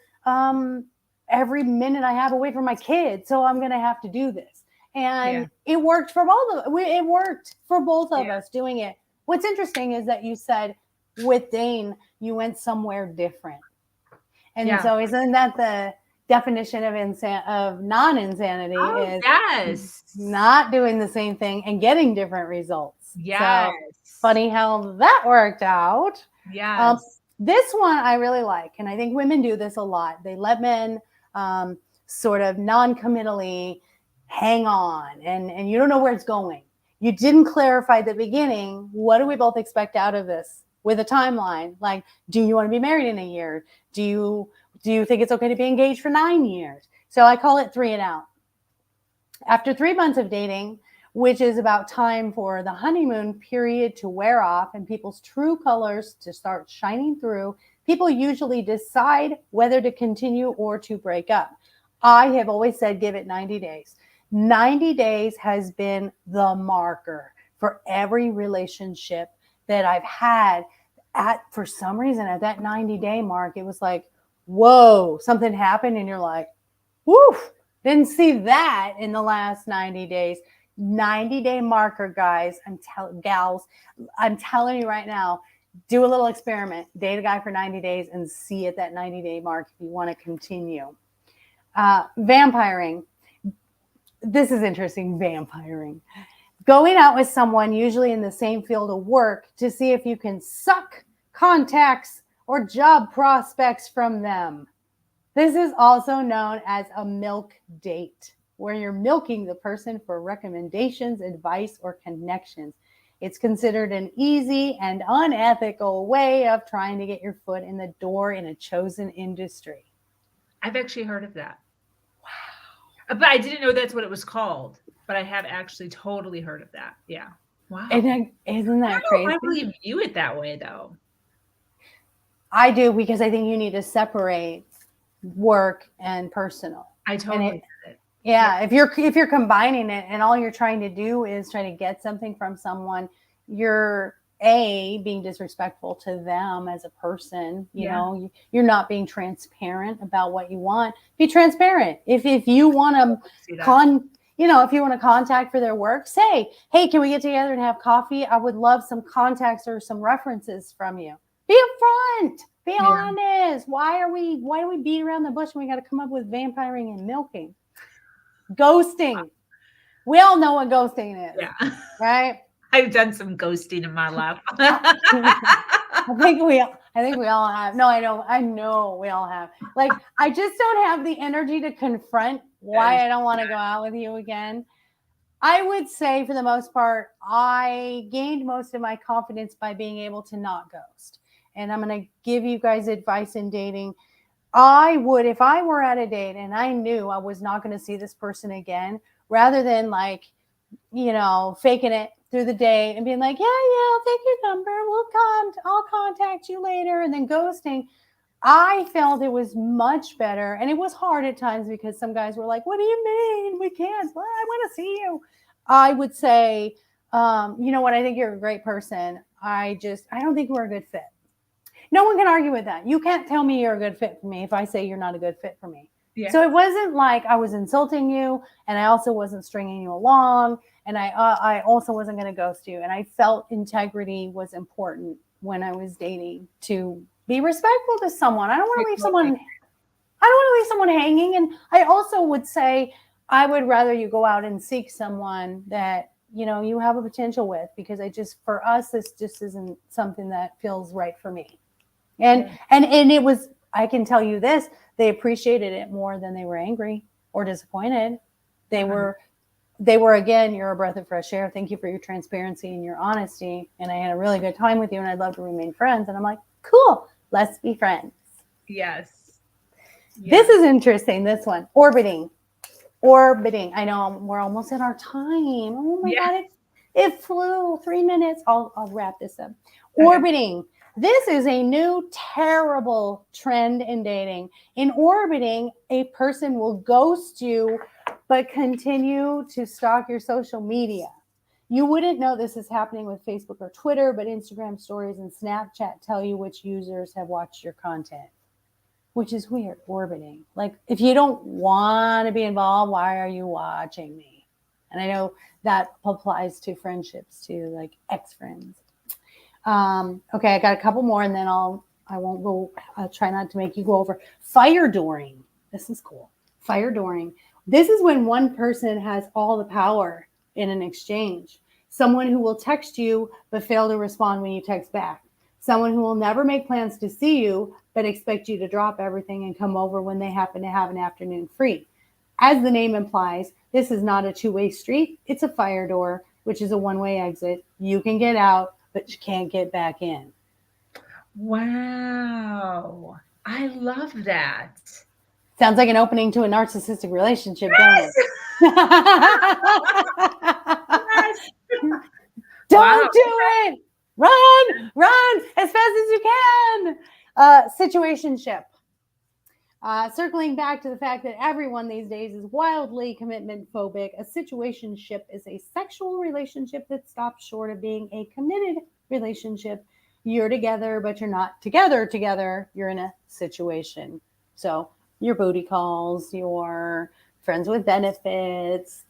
every minute I have away from my kids. So I'm going to have to do this. And it worked for both of us. It worked for both of us doing it. What's interesting is that you said with Dane, you went somewhere different. And so isn't that the definition of non-insanity? Is not doing the same thing and getting different results. Yes. So funny how that worked out. Yes. This one I really like, and I think women do this a lot. They let men sort of non-committally hang on, and you don't know where it's going. You didn't clarify at the beginning, what do we both expect out of this, with a timeline? Like, do you want to be married in a year? Do you think it's okay to be engaged for 9 years? So I call it 3 and out. After 3 months of dating, which is about time for the honeymoon period to wear off and people's true colors to start shining through, people usually decide whether to continue or to break up. I have always said, give it 90 days. 90 days has been the marker for every relationship that I've had. For some reason, at that 90-day mark, it was like, whoa, something happened. And you're like, woof, didn't see that in the last 90 days. 90-day marker, guys. Gals, I'm telling you right now, do a little experiment. Date a guy for 90 days and see at that 90-day mark if you want to continue. Vampiring. This is interesting. Vampiring. Going out with someone, usually in the same field of work, to see if you can suck contacts or job prospects from them. This is also known as a milk date, where you're milking the person for recommendations, advice, or connections. It's considered an easy and unethical way of trying to get your foot in the door in a chosen industry. I've actually heard of that. Wow. But I didn't know that's what it was called. But I have actually totally heard of that. Yeah. Wow. Isn't that crazy? I really view it that way, though. I do, because I think you need to separate work and personal. I totally get it. Yeah. If you're combining it and all you're trying to do is try to get something from someone, you're being disrespectful to them as a person. You know, you're not being transparent about what you want. Be transparent. If you want to if you want to contact for their work, say, hey, can we get together and have coffee? I would love some contacts or some references from you. Be upfront. Be honest. Why do we beat around the bush when we got to come up with vampiring and milking? Ghosting. We all know what ghosting is. Yeah. Right? I've done some ghosting in my life. I think we all have. No, I know we all have. Like, I just don't have the energy to confront why I don't want to go out with you again. I would say, for the most part, I gained most of my confidence by being able to not ghost. And I'm going to give you guys advice in dating. I would, if I were at a date and I knew I was not going to see this person again, rather than faking it through the day and being like, yeah, I'll take your number. I'll contact you later. And then ghosting. I felt it was much better. And it was hard at times because some guys were like, what do you mean? We can't. Well, I want to see you. I would say, you know what? I think you're a great person. I don't think we're a good fit. No one can argue with that. You can't tell me you're a good fit for me if I say you're not a good fit for me. Yeah. So it wasn't like I was insulting you, and I also wasn't stringing you along, and I also wasn't going to ghost you. And I felt integrity was important when I was dating, to be respectful to someone. I don't want to leave someone hanging. And I also would say I would rather you go out and seek someone that you have a potential with, because for us, this just isn't something that feels right for me. And it was, I can tell you this, they appreciated it more than they were angry or disappointed. They were, again, you're a breath of fresh air. Thank you for your transparency and your honesty. And I had a really good time with you, and I'd love to remain friends. And I'm like, cool, let's be friends. Yes. This is interesting. This one, orbiting. I know we're almost at our time. Oh my God, it flew 3 minutes. I'll wrap this up. Okay. Orbiting. This is a new terrible trend in dating. In orbiting, a person will ghost you, but continue to stalk your social media. You wouldn't know this is happening with Facebook or Twitter, but Instagram stories and Snapchat tell you which users have watched your content, which is weird. Orbiting. Like, if you don't want to be involved, why are you watching me? And I know that applies to friendships too, like ex-friends. Okay, I got a couple more, and then I'll try not to make you go over. Fire dooring. This is cool. Fire dooring. This is when one person has all the power in an exchange. Someone who will text you but fail to respond when you text back. Someone who will never make plans to see you but expect you to drop everything and come over when they happen to have an afternoon free. As the name implies, this is not a two-way street. It's a fire door, which is a one-way exit. You can get out, but you can't get back in. Wow. I love that. Sounds like an opening to a narcissistic relationship, yes! Don't it? Yes. Don't do it. Run as fast as you can. Situationship. Circling back to the fact that everyone these days is wildly commitment phobic, a situationship is a sexual relationship that stops short of being a committed relationship. You're together, but you're not together. You're in a situation. So your booty calls, your friends with benefits,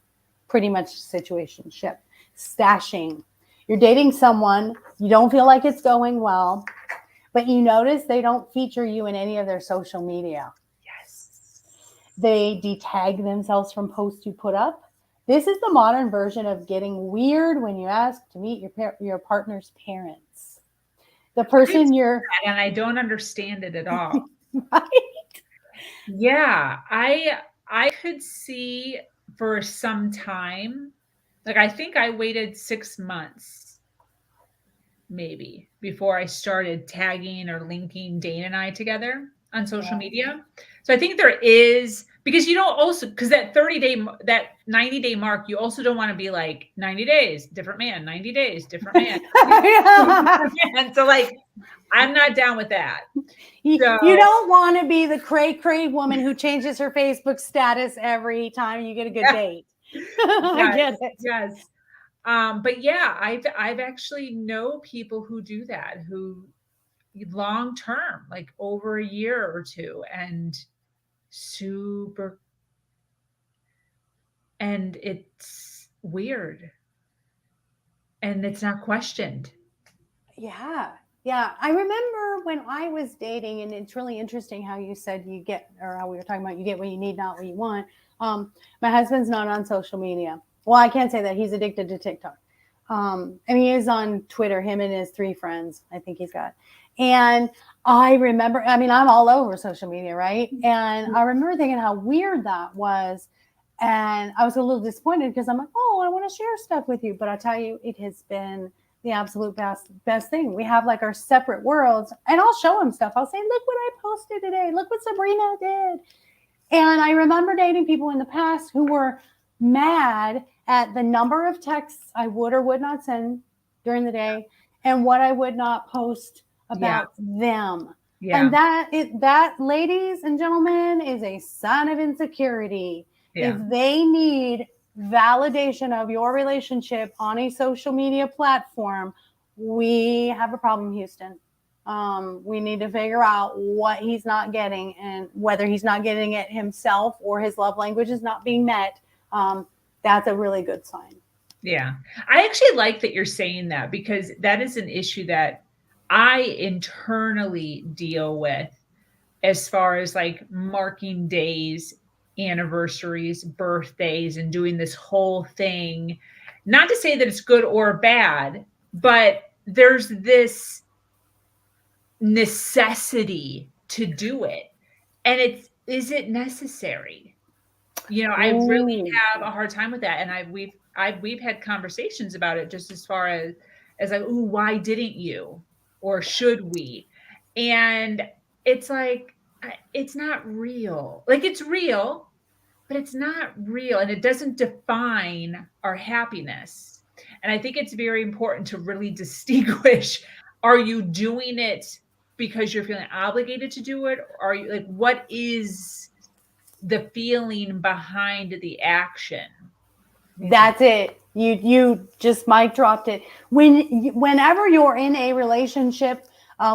pretty much situationship. Stashing. You're dating someone, you don't feel like it's going well, but you notice they don't feature you in any of their social media. Yes. They detag themselves from posts you put up. This is the modern version of getting weird when you ask to meet your partner's parents. The person you're... And I don't understand it at all. Right? Yeah, I could see for some time, like I think I waited 6 months maybe before I started tagging or linking Dane and I together on social media. So I think there is, because you don't also, because that 90-day mark, you also don't want to be like 90 days, different man, 90 days, different man. And so like, I'm not down with that. You don't want to be the cray woman who changes her Facebook status every time you get a good date. I get it. Yes. But yeah, I've actually know people who do that, who long term, like over a year or two, and super, and it's weird. And it's not questioned. Yeah. Yeah. I remember when I was dating, and it's really interesting how you said you get, or how we were talking about you get what you need, not what you want. My husband's not on social media. Well, I can't say that. He's addicted to TikTok. And he is on Twitter, him and his 3 friends, I think he's got. And I remember, I mean, I'm all over social media, right? And I remember thinking how weird that was. And I was a little disappointed because I'm like, oh, I want to share stuff with you. But I'll tell you, it has been the absolute best thing. We have like our separate worlds, and I'll show him stuff. I'll say, look what I posted today. Look what Sabrina did. And I remember dating people in the past who were mad at the number of texts I would or would not send during the day and what I would not post about them. Yeah. And that, ladies and gentlemen, is a sign of insecurity. Yeah. If they need validation of your relationship on a social media platform, we have a problem, Houston. We need to figure out what he's not getting, and whether he's not getting it himself or his love language is not being met. That's a really good sign. Yeah. I actually like that you're saying that, because that is an issue that I internally deal with, as far as like marking days, anniversaries, birthdays, and doing this whole thing. Not to say that it's good or bad, but there's this necessity to do it. And is it necessary? You know, I really have a hard time with that. And we've had conversations about it, just as far as like, ooh, why didn't you? Or should we? And it's like, it's not real. Like, it's real, but it's not real. And it doesn't define our happiness. And I think it's very important to really distinguish, are you doing it because you're feeling obligated to do it? Or are you like, what is the feeling behind the action? That's it. You just mic dropped it. Whenever you're in a relationship,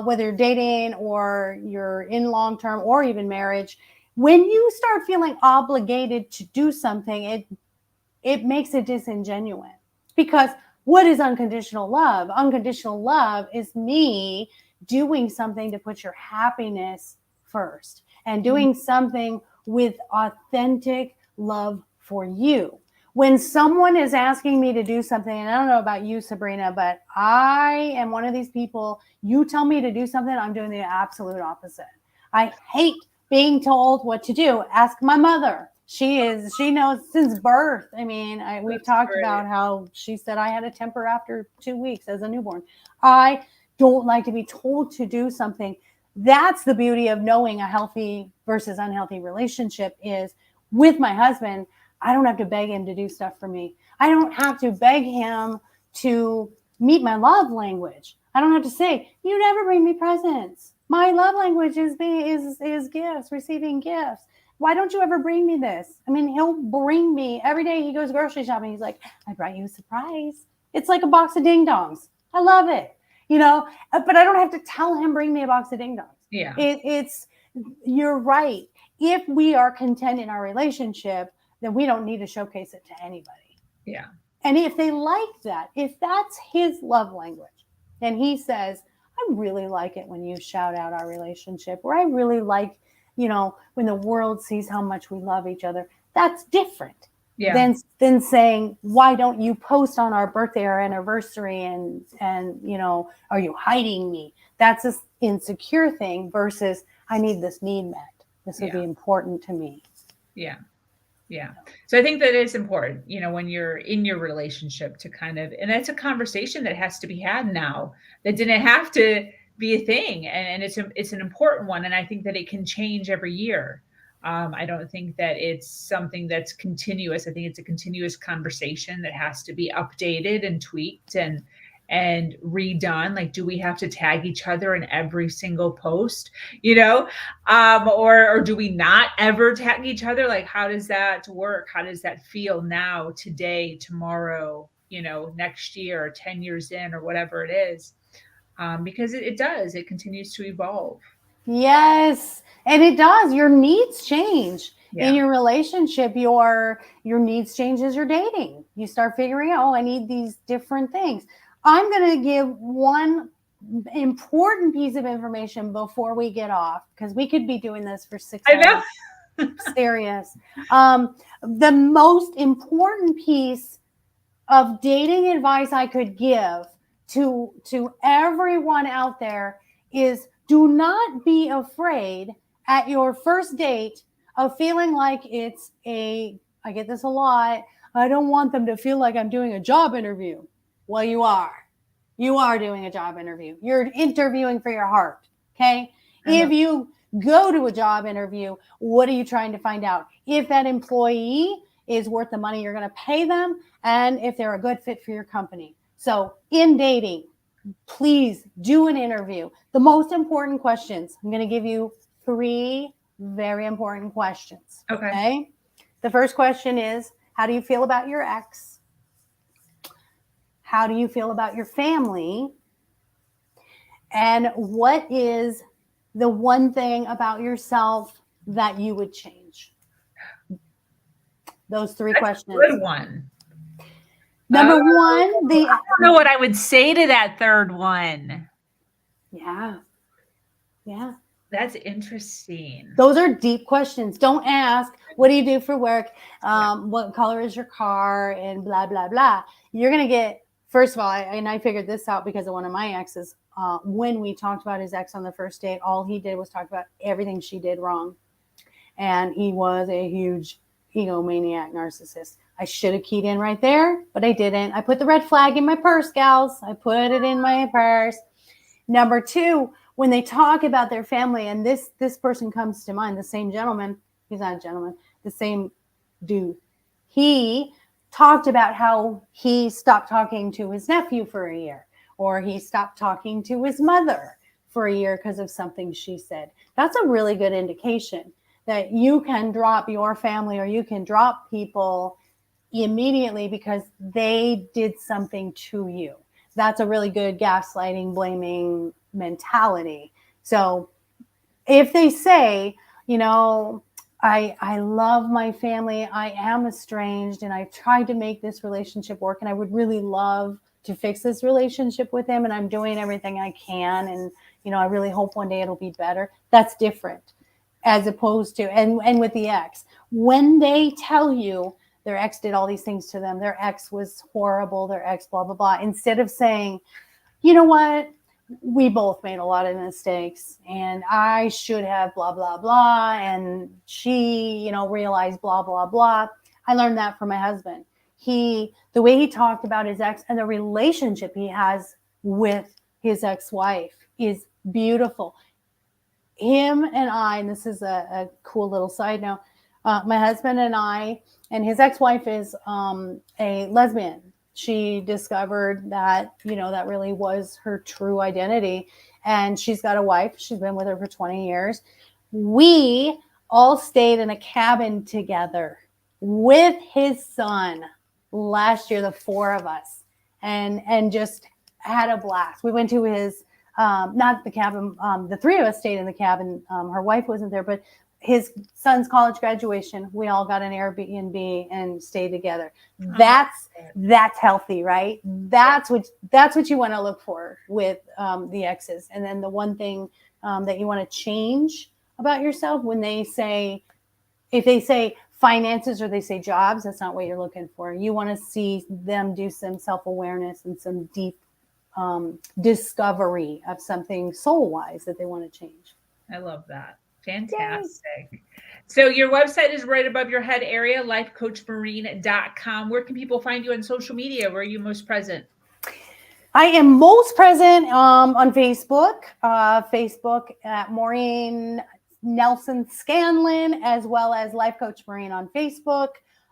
whether you're dating or you're in long-term or even marriage, when you start feeling obligated to do something, it makes it disingenuous. Because what is unconditional love? Unconditional love is me doing something to put your happiness first, and doing something with authentic love for you. When someone is asking me to do something, and I don't know about you, Sabrina, but I am one of these people, you tell me to do something, I'm doing the absolute opposite. I hate being told what to do. Ask my mother. She knows since birth. I mean, we've talked about how she said I had a temper after 2 weeks as a newborn. I don't like to be told to do something. That's the beauty of knowing a healthy versus unhealthy relationship, is with my husband, I don't have to beg him to do stuff for me. I don't have to beg him to meet my love language. I don't have to say, you never bring me presents. My love language is gifts, receiving gifts. Why don't you ever bring me this? I mean, he'll bring me every day. He goes grocery shopping. He's like, I brought you a surprise. It's like a box of ding dongs. I love it, but I don't have to tell him, bring me a box of ding dongs. Yeah. You're right. If we are content in our relationship, then we don't need to showcase it to anybody. Yeah. And if they like that, if that's his love language, and he says, I really like it when you shout out our relationship, or I really like, when the world sees how much we love each other, that's different than saying, why don't you post on our birthday or anniversary and are you hiding me? That's an insecure thing versus I need this need met. This would be important to me. Yeah. Yeah. So I think that is important, when you're in your relationship to and that's a conversation that has to be had now. That didn't have to be a thing. And it's an important one. And I think that it can change every year. I don't think that it's something that's continuous. I think it's a continuous conversation that has to be updated and tweaked and redone. Like, do we have to tag each other in every single post, or do we not ever tag each other? Like, how does that work? How does that feel now, today, tomorrow, next year, 10 years in, or whatever it is? Because it does, it continues to evolve. Yes. And it does. Your needs change in your relationship. Your needs change as you're dating. You start figuring out, I need these different things. I'm going to give one important piece of information before we get off, because we could be doing this for 6 hours. I know. Serious. The most important piece of dating advice I could give to everyone out there is, do not be afraid at your first date of feeling like I get this a lot, I don't want them to feel like I'm doing a job interview. Well, you are. You are doing a job interview. You're interviewing for your heart, okay? If you go to a job interview, what are you trying to find out? If that employee is worth the money you're going to pay them, and if they're a good fit for your company. So in dating, please do an interview. The most important questions, I'm going to give you 3 very important questions. Okay? The first question is, how do you feel about your ex? How do you feel about your family? And what is the one thing about yourself that you would change? Those 3 questions. Good one. Number 1, I don't know what I would say to that third one. Yeah. That's interesting. Those are deep questions. Don't ask, what do you do for work? What color is your car? And blah, blah, blah. You're going to get, first of all, I figured this out because of one of my exes. When we talked about his ex on the first date, all he did was talk about everything she did wrong. And he was a huge egomaniac narcissist. I should have keyed in right there, but I didn't. I put the red flag in my purse, gals. I put it in my purse. Number 2, when they talk about their family, and this person comes to mind, the same gentleman, he's not a gentleman, the same dude. He talked about how he stopped talking to his nephew for a year, or he stopped talking to his mother for a year because of something she said. That's a really good indication that you can drop your family, or you can drop people immediately because they did something to you. That's a really good gaslighting, blaming mentality. So if they say, I love my family, I am estranged, and I've tried to make this relationship work, and I would really love to fix this relationship with him, and I'm doing everything I can, and I really hope one day it'll be better. That's different, as opposed to, and with the ex, when they tell you their ex did all these things to them, their ex was horrible, their ex blah, blah, blah, instead of saying, you know what, we both made a lot of mistakes, and I should have blah, blah, blah, and she, realized blah, blah, blah. I learned that from my husband. The way he talked about his ex and the relationship he has with his ex-wife is beautiful. Him and I, and this is a cool little side note, my husband and I, and his ex-wife is a lesbian. she discovered that, that really was her true identity. And she's got a wife. She's been with her for 20 years. We all stayed in a cabin together with his son last year, the four of us, and just had a blast. We went to his, not the cabin, the three of us stayed in the cabin. Her wife wasn't there, but his son's college graduation, we all got an Airbnb and stayed together. That's healthy, right? That's what you want to look for with the exes. And then the one thing that you want to change about yourself when if they say finances or they say jobs, that's not what you're looking for. You want to see them do some self-awareness and some deep discovery of something soul-wise that they want to change. I love that. Fantastic. Yay. So your website is right above your head area, lifecoachmaureen.com. Where can people find you on social media? Where are you most present? I am most present on Facebook. Facebook at Maureen Nelson Scanlon, as well as Life Coach Maureen on Facebook.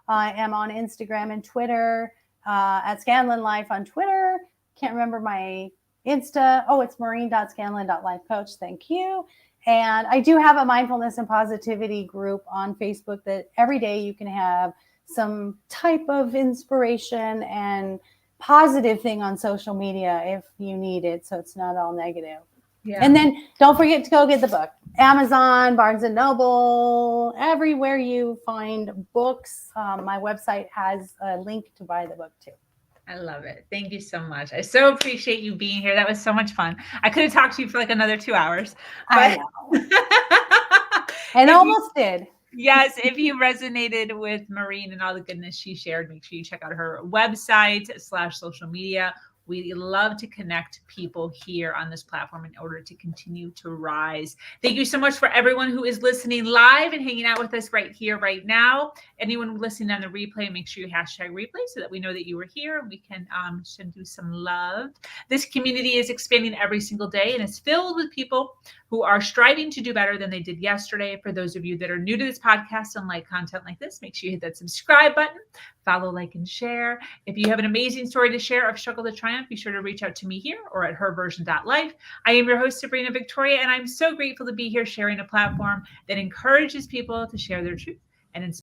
I am on Instagram and Twitter at Scanlon Life on Twitter. Can't remember my Insta. Oh, it's maureen.scanlon.lifecoach. Thank you. And I do have a mindfulness and positivity group on Facebook that every day you can have some type of inspiration and positive thing on social media if you need it, so it's not all negative. Yeah. And then don't forget to go get the book. Amazon, Barnes & Noble, everywhere you find books. My website has a link to buy the book too. I love it. Thank you so much. I so appreciate you being here. That was so much fun. I could have talked to you for like another 2 hours. I know. And almost did. Yes, if you resonated with Maureen and all the goodness she shared, make sure you check out her website / social media. We love to connect people here on this platform in order to continue to rise. Thank you so much for everyone who is listening live and hanging out with us right here, right now. Anyone listening on the replay, make sure you hashtag replay so that we know that you were here and we can send you some love. This community is expanding every single day and is filled with people who are striving to do better than they did yesterday. For those of you that are new to this podcast and like content like this, make sure you hit that subscribe button, follow, like, and share. If you have an amazing story to share of struggle to triumph, be sure to reach out to me here or at herversion.life. I am your host, Sabrina Victoria, and I'm so grateful to be here sharing a platform that encourages people to share their truth and inspire